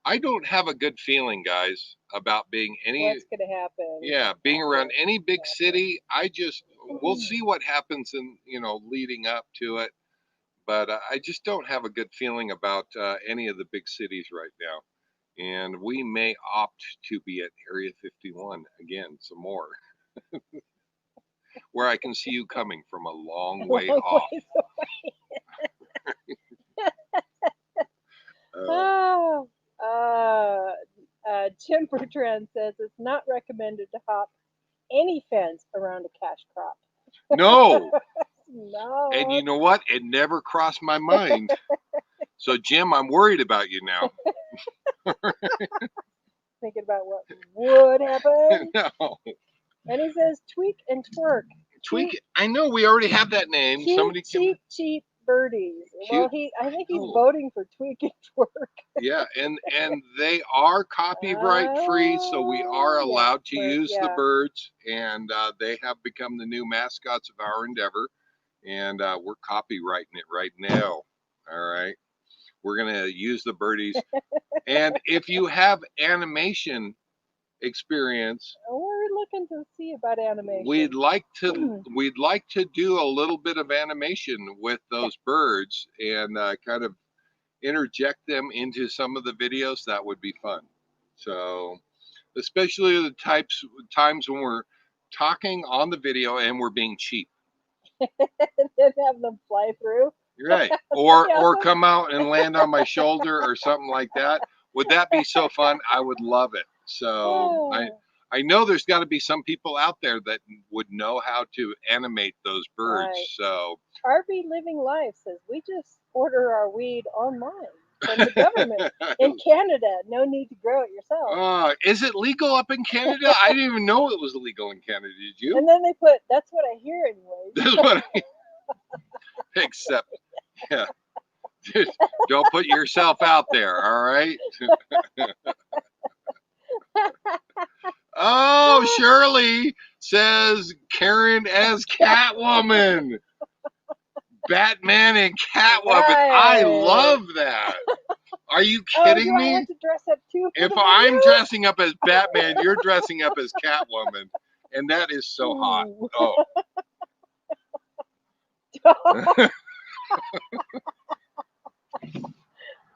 A: I don't have a good feeling, guys, about being
B: What's gonna happen?
A: being around any big
B: After.
A: city. We'll see what happens in, leading up to it. But I just don't have a good feeling about any of the big cities right now. And we may opt to be at Area 51 again, some more, where I can see you coming from a long way
B: Long
A: off.
B: ways away. Jim Bertrand says it's not recommended to hop any fence around a cash crop.
A: No.
B: No.
A: And you know what? It never crossed my mind. So, Jim, I'm worried about you now.
B: Thinking about what would happen.
A: No.
B: And he says Tweek and Twerk.
A: Tweek. I know we already have that name.
B: Cute, cheap birdies.
A: Cute.
B: Well, I think he's voting for Tweek and Twerk.
A: Yeah, and they are copyright free, so we are allowed to use the birds, and they have become the new mascots of our endeavor, and we're copywriting it right now. All right, we're gonna use the birdies, and if you have animation experience,
B: we're looking to see about animation.
A: we'd like to do a little bit of animation with those birds and kind of interject them into some of the videos. That would be fun. So especially the times when we're talking on the video and we're being cheap.
B: And then have them fly through.
A: Right. Or come out and land on my shoulder or something like that. Would that be so fun? I would love it. So I know there's got to be some people out there that would know how to animate those birds. Right. So
B: RV Living Life says we just order our weed online from the government in Canada. No need to grow it yourself.
A: Is it legal up in Canada? I didn't even know it was legal in Canada. Did you?
B: And then they put, that's what I hear anyway.
A: That's what except, yeah. Just don't put yourself out there, all right? Oh, Shirley says Karen as Catwoman. Batman and Catwoman. Right. I love that. Are you kidding me?
B: I have to dress up too
A: if I'm dressing up as Batman, you're dressing up as Catwoman. And that is so hot. Oh.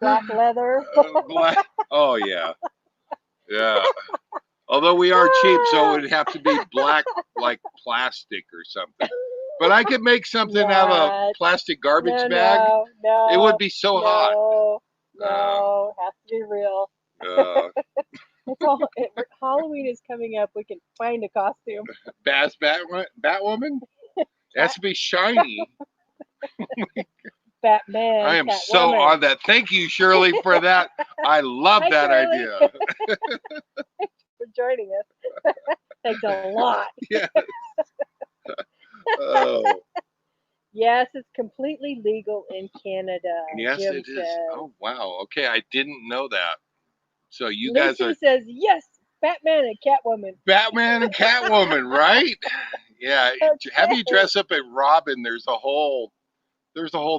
B: Black leather.
A: Oh, yeah. Yeah. Although we are cheap, so it would have to be black, like plastic or something. But I could make something out of a plastic garbage bag.
B: No,
A: it would be so hot.
B: No, has to be real. Halloween is coming up. We can find a costume.
A: Batwoman? It has to be shiny.
B: Batman.
A: I am so on that. Thank you, Shirley, for that. I love that idea.
B: For joining us. Thanks a lot.
A: Yes. Oh.
B: Yes, it's completely legal in Canada.
A: Yes,
B: Jim
A: it is.
B: says.
A: Oh, wow. Okay, I didn't know that. So you
B: Lucy
A: guys are...
B: says, yes, Batman and Catwoman.
A: Batman and Catwoman, right? Yeah. Okay. Have you dress up as Robin? There's a whole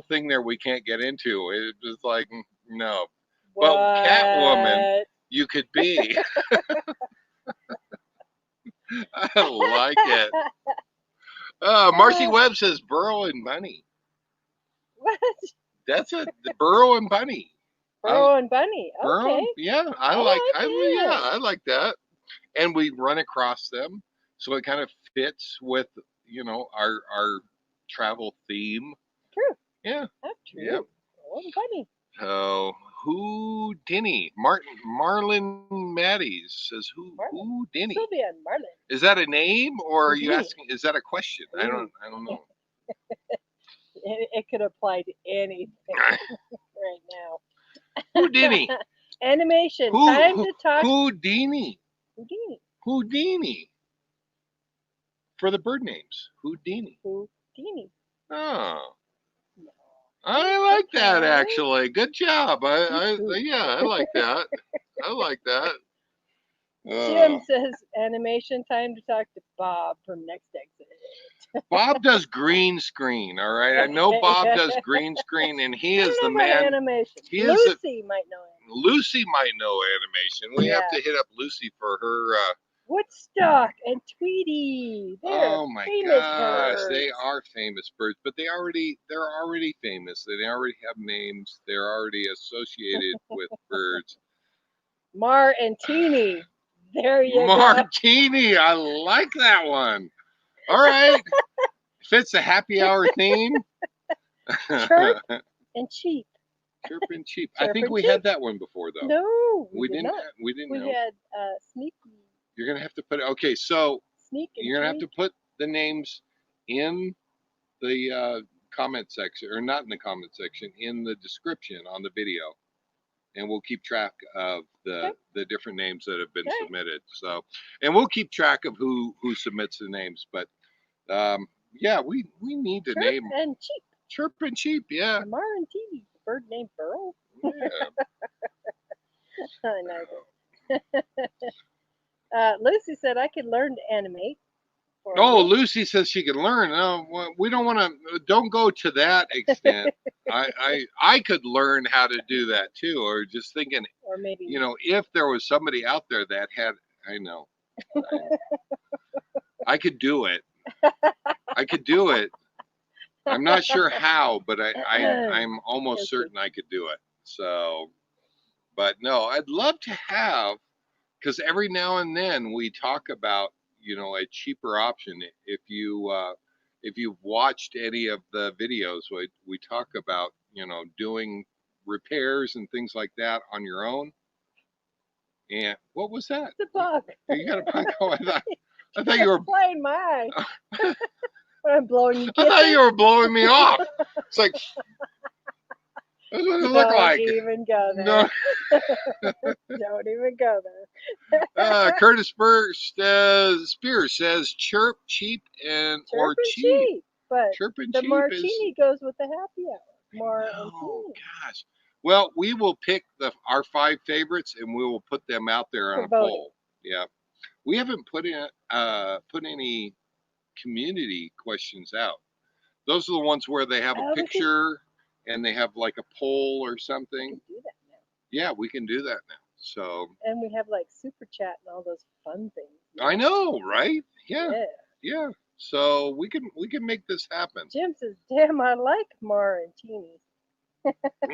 A: thing there we can't get into. It was like, no.
B: What?
A: But Catwoman, you could be. I like it. Marcy Webb says Burro and Bunny.
B: What?
A: That's the Burro and Bunny.
B: Burro and Bunny. Okay.
A: Burro, yeah, I like that. And we run across them, so it kind of fits with our travel theme.
B: True.
A: Yeah.
B: That's true.
A: Yeah.
B: Burro and Bunny.
A: Oh, who Dini? Marlon Matties says who Dini?
B: Sylvia and Marlon.
A: Is that a name or are you asking? Is that a question? Ooh. I don't know.
B: It could apply to anything right now.
A: Houdini.
B: Animation. Time to talk.
A: Houdini.
B: Houdini.
A: Houdini. for the bird names. Houdini.
B: Houdini.
A: Oh,
B: No.
A: I like that
B: Okay.
A: actually. Good job.
B: Hoot.
A: Yeah, I like that. I like that.
B: Jim says animation time to talk to Bob from Next Exit.
A: Bob does green screen. All right, I know Bob does green screen, and he
B: I
A: is
B: don't
A: the
B: know about
A: man.
B: animation.
A: He is the,
B: Lucy might know it.
A: Lucy might know animation. We have
B: Yeah.
A: to hit up Lucy for her.
B: Woodstock and Tweety. They're
A: Oh my
B: famous
A: gosh,
B: birds.
A: they are famous birds, but they're already famous. They already have names. They're already associated with birds.
B: Mar and Tini. There you
A: Martini, I like that one. All right, fits the happy hour theme.
B: Chirp and Cheep.
A: Chirp and Cheep.
B: Chirp
A: I think
B: and
A: we
B: Cheep.
A: had that one before, though.
B: No,
A: we
B: did
A: didn't.
B: not.
A: We didn't.
B: We
A: know.
B: had Sneaky.
A: You're gonna have to put. Okay, so
B: Sneak and
A: you're gonna have
B: Tweet.
A: to put the names in the comment section, or not in the comment section, in the description on the video, and we'll keep track of the different names that have been submitted. So, and we'll keep track of who submits the names. But yeah, we need to name
B: Chirp and Cheep.
A: Chirp and Cheep. Yeah.
B: Mar and Tini. Bird named Burro.
A: Yeah.
B: I know. Lucy said I could learn to animate.
A: Oh, Lucy says she can learn. No, we don't want to. Don't go to that extent. I could learn how to do that too, or just thinking,
B: or maybe,
A: you know, if there was somebody out there that had, I know, I could do it. I could do it. I'm not sure how, but I'm almost certain I could do it. So, but no, I'd love to have, because every now and then we talk about, you know, a cheaper option. If you've watched any of the videos, we talk about, you know, doing repairs and things like that on your own. And what was that?
B: It's a bug.
A: You got a bug? Oh, I thought you were
B: flying my eye. When I'm blowing you.
A: I thought you were blowing me off. It's like, that's what it looked like.
B: Don't even go there.
A: No.
B: Don't even go there.
A: Curtis Spears says Chirp, Cheep, and
B: Chirp
A: or
B: and
A: Cheep.
B: But
A: Chirp and
B: the
A: Cheep
B: Martini goes with the happy hour. Mar and
A: oh
B: Tini.
A: gosh. Well, we will pick our 5 favorites and we will put them out there on a poll. Yeah. We haven't put any community questions out. Those are the ones where they have a picture and they have like a poll or something.
B: We can do that now.
A: Yeah, we can do that now. So.
B: And we have like super chat and all those fun things.
A: I know, right? Yeah.
B: Yeah.
A: So we can make this happen.
B: Jim says, "Damn, I like Mar and Tini."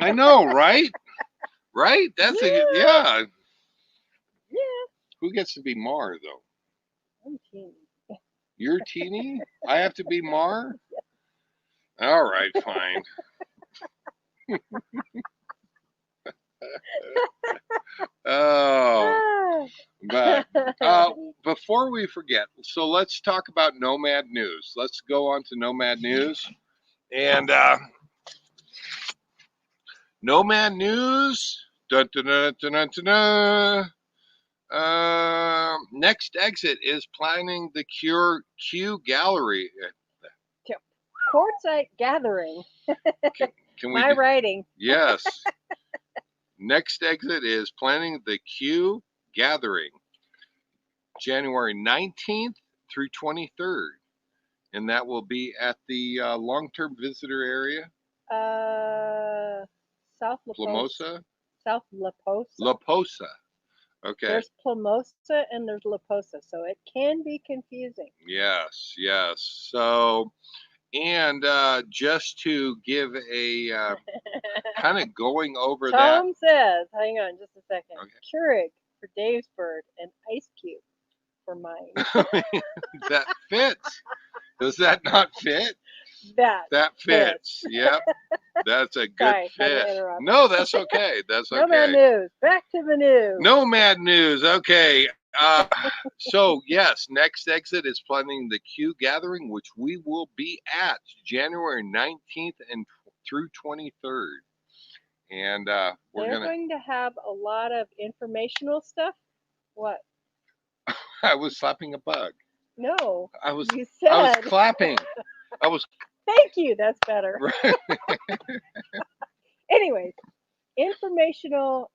A: I know, right? Right? That's yeah. Who gets to be Mar though?
B: I'm Tini.
A: You're Tini? I have to be Mar? All right, fine. Oh, but before we forget, so let's talk about Nomad News. Let's go on to Nomad News. And Nomad News. Dun, dun, dun, dun, dun, dun, dun. Next Exit is planning the Q Gallery.
B: Quartzite gathering.
A: Can we
B: My writing.
A: Yes. Next Exit is planning the Q Gathering, January 19th through 23rd. And that will be at the long-term visitor area.
B: South La
A: Plamosa?
B: South La Posa.
A: La Posa. Okay.
B: There's Plamosa and there's La Posa, so it can be confusing.
A: Yes. So, and just to give a kind of going over
B: Tom says, hang on just a second.
A: Okay.
B: Keurig for Dave's bird and Ice Cube for mine.
A: That fits. Does that not fit? That fits. Yep. That's a good fit. No, that's okay. That's okay.
B: Nomad News. Back to the news.
A: Nomad News. Okay. So yes, Next Exit is planning the Q Gathering, which we will be at January 19th and through 23rd. And we're going
B: to have a lot of informational stuff. What?
A: I was slapping a bug.
B: No,
A: I was
B: you
A: I was
B: said.
A: clapping. I was
B: Thank you. That's better. Anyways, informational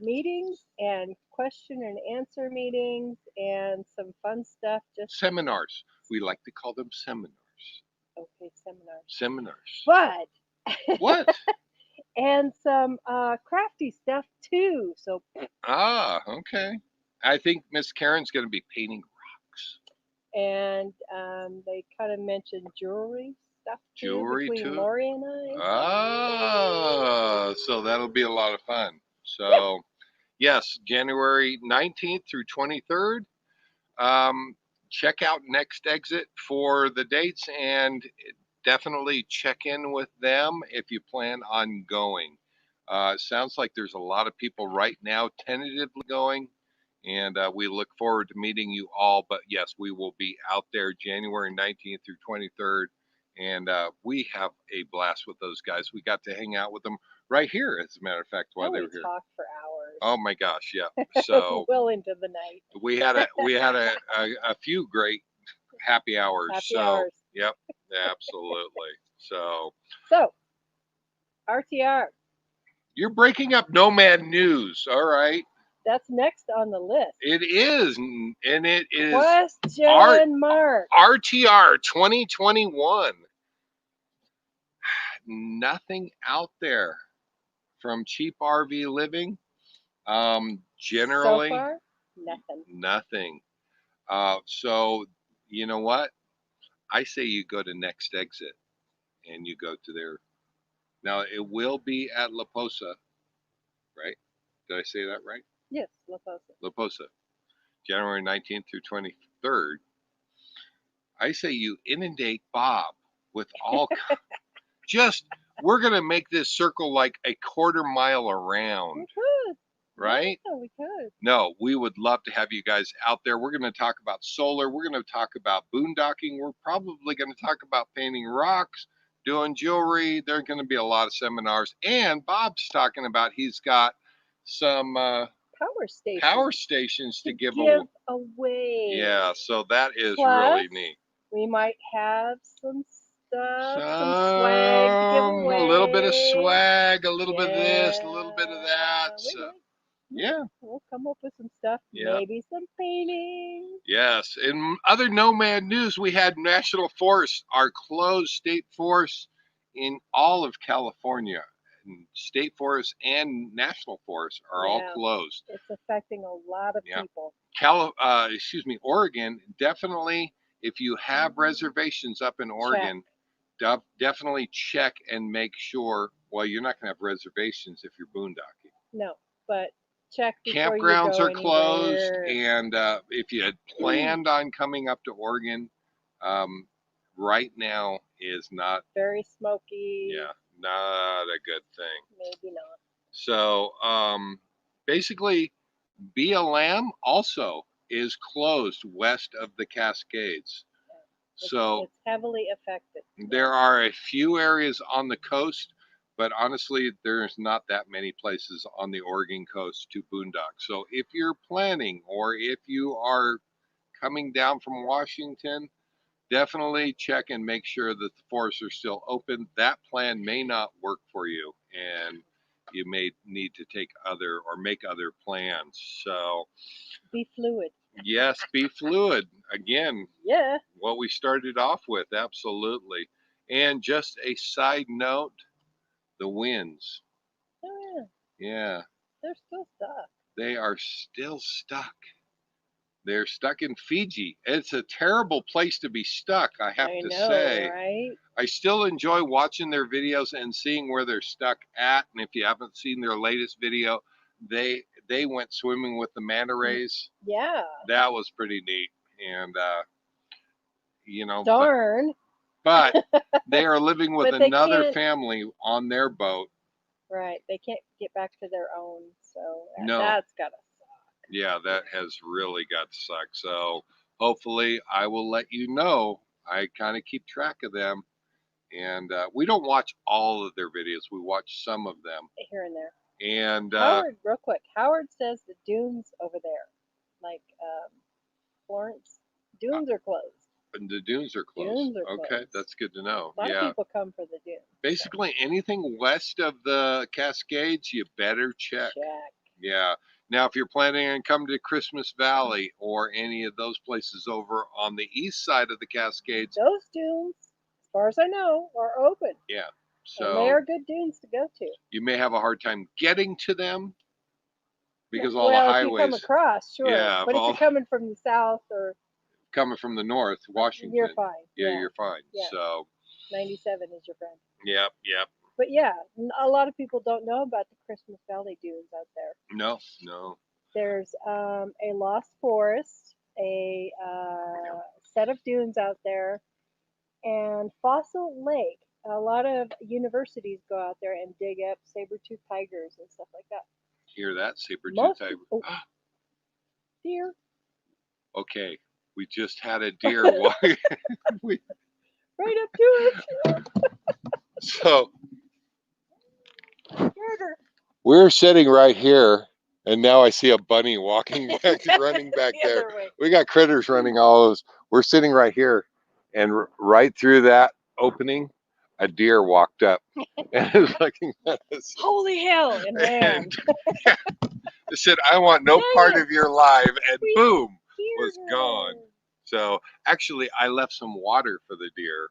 B: meetings and question and answer meetings and some fun stuff. Just
A: seminars. We like to call them seminars.
B: okay, seminars.
A: Seminars.
B: But
A: What?
B: and some crafty stuff too. So
A: Ah, okay. I think Miss Karen's going to be painting rocks.
B: and they kind of mentioned jewelry stuff too
A: Jewelry
B: between
A: too.
B: Lori and I.
A: Ah, so that'll be a lot of fun.
B: Yeah.
A: So, yes, January 19th through 23rd. Um, check out Next Exit for the dates and definitely check in with them if you plan on going. Sounds like there's a lot of people right now tentatively going, and we look forward to meeting you all. But yes, we will be out there January 19th through 23rd, and we have a blast with those guys. We got to hang out with them right here, as a matter of fact, while
B: Oh,
A: they
B: we
A: were here.
B: talked for hours.
A: Oh my gosh, yeah. So
B: well into the night.
A: we had a few great happy hours.
B: Happy
A: So
B: hours.
A: yep, absolutely. So
B: RTR.
A: you're breaking up Nomad News. All right.
B: That's next on the list.
A: It is, and it is
B: Question mark.
A: RTR 2021. Nothing out there from Cheap RV Living. Generally,
B: So far, nothing.
A: nothing. So you know what? I say you go to Next Exit and you go to their. Now it will be at La Posa, right? Did I say that right?
B: Yes, La Posa.
A: La Posa, January 19th through 23rd. I say you inundate Bob with all just we're gonna make this circle like a quarter mile
B: We
A: around,
B: could.
A: right?
B: Yeah, we could.
A: No, we would love to have you guys out there. We're gonna talk about solar. We're gonna talk about boondocking. We're probably gonna talk about painting rocks, doing jewelry. There's gonna be a lot of seminars. And Bob's talking about he's got some
B: Power
A: stations to give
B: away.
A: Yeah, so that is
B: Plus,
A: really neat.
B: we might have some stuff, some swag to give away.
A: A little bit of swag, a little bit of this, a little bit of that.
B: We
A: So,
B: might.
A: yeah.
B: We'll come up with some stuff.
A: Yeah.
B: Maybe some paintings.
A: Yes. In other Nomad news, we had National Forests, our closed state forests in all of California. State forests and national forests are all closed.
B: It's affecting a lot of people.
A: Oregon, definitely, if you have reservations up in Oregon, definitely check and make sure. Well, you're not going to have reservations if you're boondocking.
B: No, but check before
A: Campgrounds
B: you go
A: are closed,
B: anywhere.
A: and if you had planned on coming up to Oregon, right now is not
B: very smoky.
A: Yeah, not a good thing.
B: Maybe not.
A: So, basically, BLM also is closed west of the Cascades. So
B: it's heavily affected.
A: There are a few areas on the coast, but honestly, there's not that many places on the Oregon coast to boondock. So if you're planning or if you are coming down from Washington, definitely check and make sure that the forests are still open. That plan may not work for you, and you may need to make other plans. So
B: be fluid.
A: Yes, be fluid. Again,
B: yeah,
A: what we started off with, absolutely. And just a side note, the winds.
B: Oh,
A: yeah.
B: They're still stuck.
A: They are still stuck. They're stuck in Fiji. It's a terrible place to be stuck, I have to say.
B: Right?
A: I still enjoy watching their videos and seeing where they're stuck at. And if you haven't seen their latest video, they went swimming with the manta rays.
B: Yeah.
A: That was pretty neat. And
B: darn.
A: But they are living with another family on their boat.
B: Right. They can't get back to their own. So
A: that's
B: gotta suck.
A: Yeah, that has really got to suck. So hopefully I will let you know. I kind of keep track of them. And we don't watch all of their videos. We watch some of them.
B: Here and there.
A: And
B: Howard, real quick. Howard says the dunes over there, like Florence, Dunes are closed.
A: And the dunes are closed.
B: Dunes are
A: Okay,
B: closed.
A: that's good to know.
B: A lot of
A: Yeah.
B: people come for the dunes.
A: Basically, anything west of the Cascades, you better check.
B: Check.
A: Yeah. Now, if you're planning on coming to Christmas Valley or any of those places over on the east side of the Cascades,
B: Those dunes, as far as I know, are open.
A: yeah.
B: And they
A: So
B: are good dunes to go to.
A: you may have a hard time getting to them because all
B: Well,
A: the
B: if you come
A: highways.
B: across, sure.
A: Yeah,
B: But if you're coming from the south or
A: coming from the north, Washington,
B: you're fine.
A: Yeah, you're fine.
B: Yeah.
A: So
B: 97 is your friend.
A: Yep.
B: But yeah, a lot of people don't know about the Christmas Valley dunes out there.
A: No.
B: There's a lost forest, a set of dunes out there, and Fossil Lake. A lot of universities go out there and dig up saber-toothed tigers and stuff like that.
A: Hear that, saber-tooth
B: Most
A: tiger?
B: oh, deer.
A: Okay, we just had a deer walking.
B: Right up to it.
A: So
B: Murder.
A: we're sitting right here, and now I see a bunny walking back, running back
B: The
A: there.
B: other way.
A: We got critters running all those. We're sitting right here, and right through that opening, a deer walked up and is looking at us.
B: Holy hell, and ran.
A: Yeah, it said, "I want no part of your life," and boom, was
B: Deer.
A: gone. So actually, I left some water for the deer,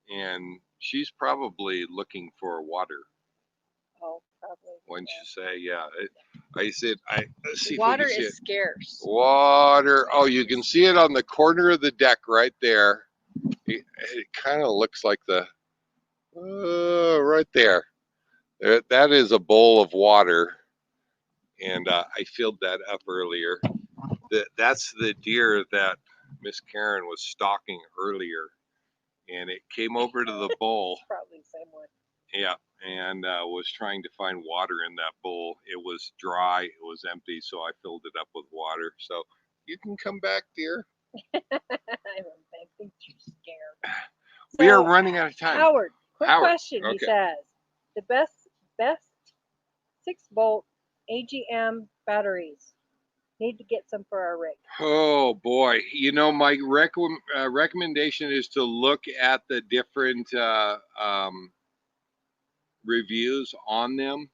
A: and she's probably looking for water.
B: Oh, probably.
A: Wouldn't you say? Yeah. I said, let's see
B: Water
A: if we can see
B: is
A: it.
B: scarce.
A: Water. Oh, you can see it on the corner of the deck right there. It kind of looks like the, right there. That is a bowl of water. And I filled that up earlier. That's the deer that Miss Karen was stalking earlier. And it came over to the bowl.
B: Probably the same one.
A: Yeah, and was trying to find water in that bowl. It was dry, it was empty, so I filled it up with water. So you can come back, dear.
B: I think she's scared.
A: We
B: So,
A: are running out of time.
B: Howard, quick
A: Howard,
B: question.
A: okay.
B: He says the best 6-volt AGM batteries. Need to get some for our rig.
A: Oh boy, you know, my recommendation is to look at the different reviews on them.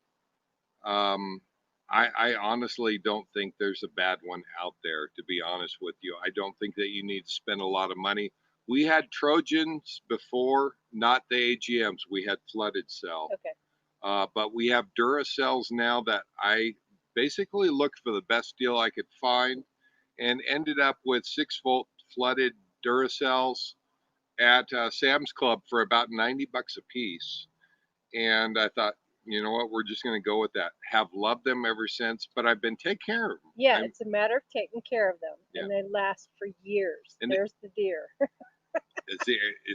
A: I honestly don't think there's a bad one out there, to be honest with you. I don't think that you need to spend a lot of money. We had Trojans before, not the AGMs. We had flooded cell.
B: Okay.
A: But we have Duracells now that I basically looked for the best deal I could find and ended up with 6-volt flooded Duracells at Sam's Club for about $90 a piece. And I thought, you know what, we're just going to go with that. Have loved them ever since, but I've been taking care of them.
B: Yeah, it's a matter of taking care of them,
A: Yeah.
B: and they last for years. And there's the deer.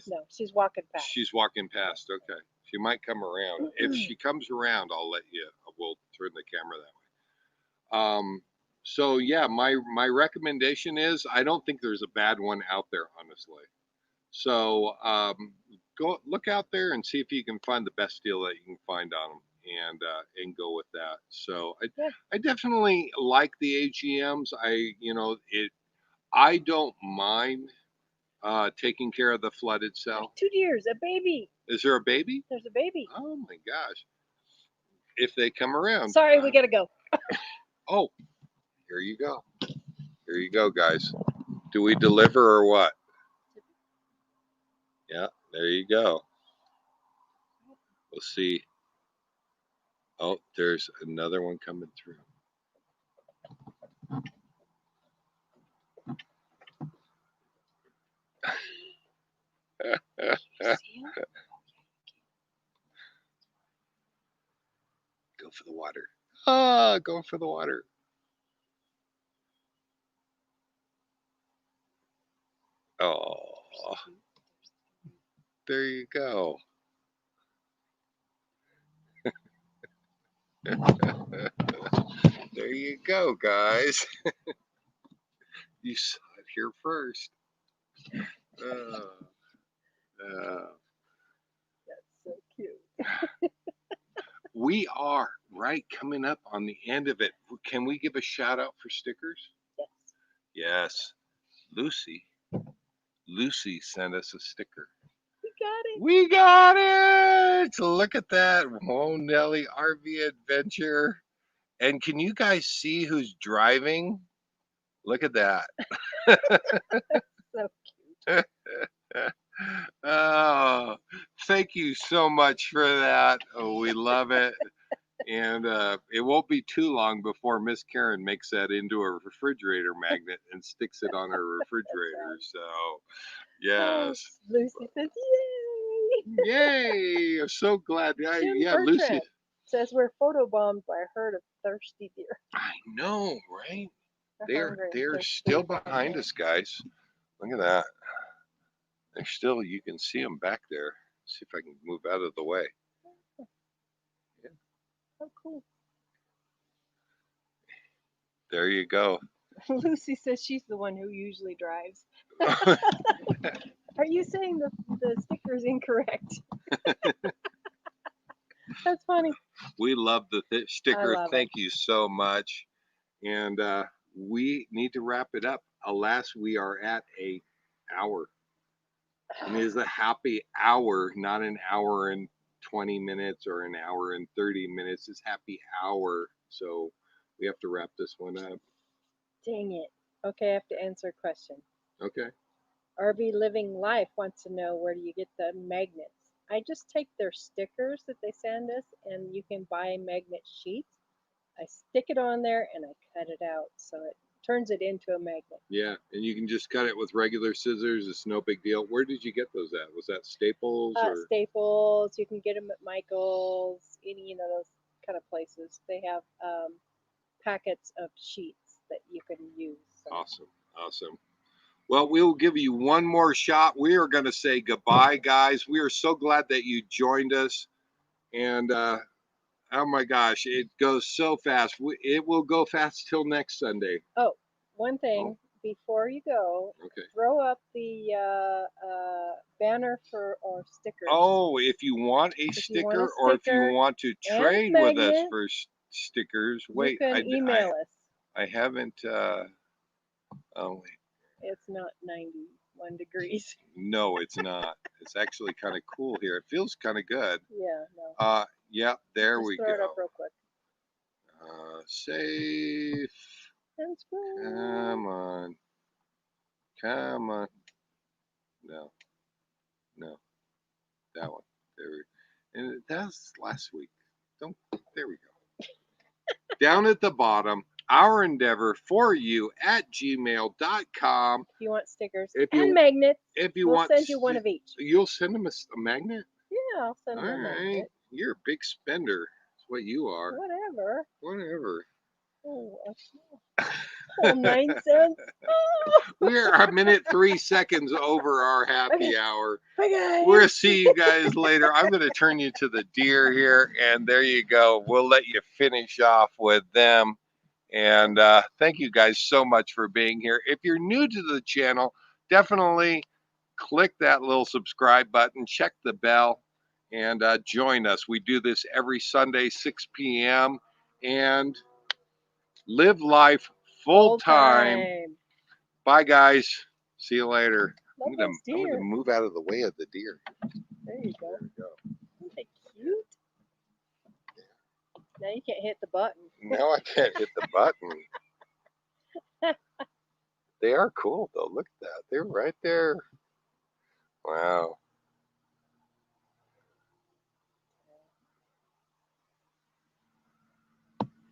B: No, she's walking past.
A: She's walking past. Okay, she might come around. If she comes around, I'll let you. We'll turn the camera that way. So yeah, my recommendation is I don't think there's a bad one out there, honestly. So go look out there and see if you can find the best deal that you can find on them, and go with that. So I definitely like the AGMs. I don't mind taking care of the flooded cell.
B: 2 deers, a baby.
A: Is there a baby?
B: There's a baby.
A: Oh my gosh! If they come around.
B: Sorry, we gotta go.
A: Oh, here you go. Here you go, guys. Do we deliver or what? Yeah, there you go. We'll see. Oh, there's another one coming through. Go for the water. Go for the water. Oh, there you go. There you go, guys. You saw it here first.
B: That's so cute.
A: We are right coming up on the end of it. Can we give a shout out for stickers?
B: Yes.
A: Yes. Lucy Lucy sent us a sticker.
B: We got it.
A: We got it! Look at that. Whoa, Nelly RV Adventure. And can you guys see who's driving? Look at that.
B: So cute.
A: Oh, thank you so much for that. Oh, we love it. And it won't be too long before Miss Karen makes that into a refrigerator magnet and sticks it on her refrigerator. So, yes.
B: Lucy says, yay!
A: Yay! I'm so glad.
B: Jim
A: Yeah, Lucy.
B: Bertrand says we're photobombed by a herd of thirsty deer.
A: I know, right? They're
B: They're
A: still behind us, guys. Look at that. They're still, you can see them back there. See if I can move out of the way. Yeah.
B: Oh, cool.
A: There you go.
B: Lucy says she's the one who usually drives. Are you saying the sticker is incorrect? That's funny.
A: We love the sticker.
B: love
A: Thank you so much. And we need to wrap it up. Alas, we are at an hour. And it is a happy hour, not an hour and 20 minutes or an hour and 30 minutes. It's happy hour. So we have to wrap this one up.
B: Dang it. Okay, I have to answer a question.
A: Okay.
B: RV Living Life wants to know, where do you get the magnets? I just take their stickers that they send us, and you can buy magnet sheets. I stick it on there and I cut it out, so it turns it into a magnet.
A: Yeah, and you can just cut it with regular scissors. It's no big deal. Where did you get those at? Was that Staples or
B: Staples? You can get them at Michael's, any those kind of places. They have packets of sheets that you can use. So.
A: Awesome. Well, we'll give you one more shot. We are going to say goodbye, guys. We are so glad that you joined us. And oh my gosh, it goes so fast. It will go fast till next Sunday.
B: Oh, one thing before you go, throw up the banner or stickers.
A: Oh, if you want a sticker or if you want to trade with us for stickers, wait,
B: you can email us.
A: I haven't. Oh wait.
B: It's not 91 degrees.
A: No, it's not. It's actually kind of cool here. It feels kind of good.
B: Yeah. No.
A: Yeah. There we go.
B: Throw it up real quick.
A: Safe. Come on. No. That one. And that's last week. There we go. Down at the bottom, our endeavor for you at gmail.com.
B: If you want stickers and magnets, we'll send you one of each.
A: You'll send them a magnet?
B: Yeah, I'll send them a magnet.
A: You're a big spender. That's what you are.
B: Whatever. Oh, 9 cents.
A: We're a minute 3 seconds over our happy hour.
B: Bye, guys.
A: We'll see you guys later. I'm going to turn you to the deer here, and there you go. We'll let you finish off with them. And thank you guys so much for being here. If you're new to the channel, definitely click that little subscribe button, check the bell, and join us. We do this every Sunday, 6 p.m. and live life full time. Bye, guys. See you later. I'm going to move out of the way of the deer.
B: There you go. Isn't they cute? Now you can't hit the button.
A: Now I can't hit the button. They are cool, though. Look at that. They're right there. Wow.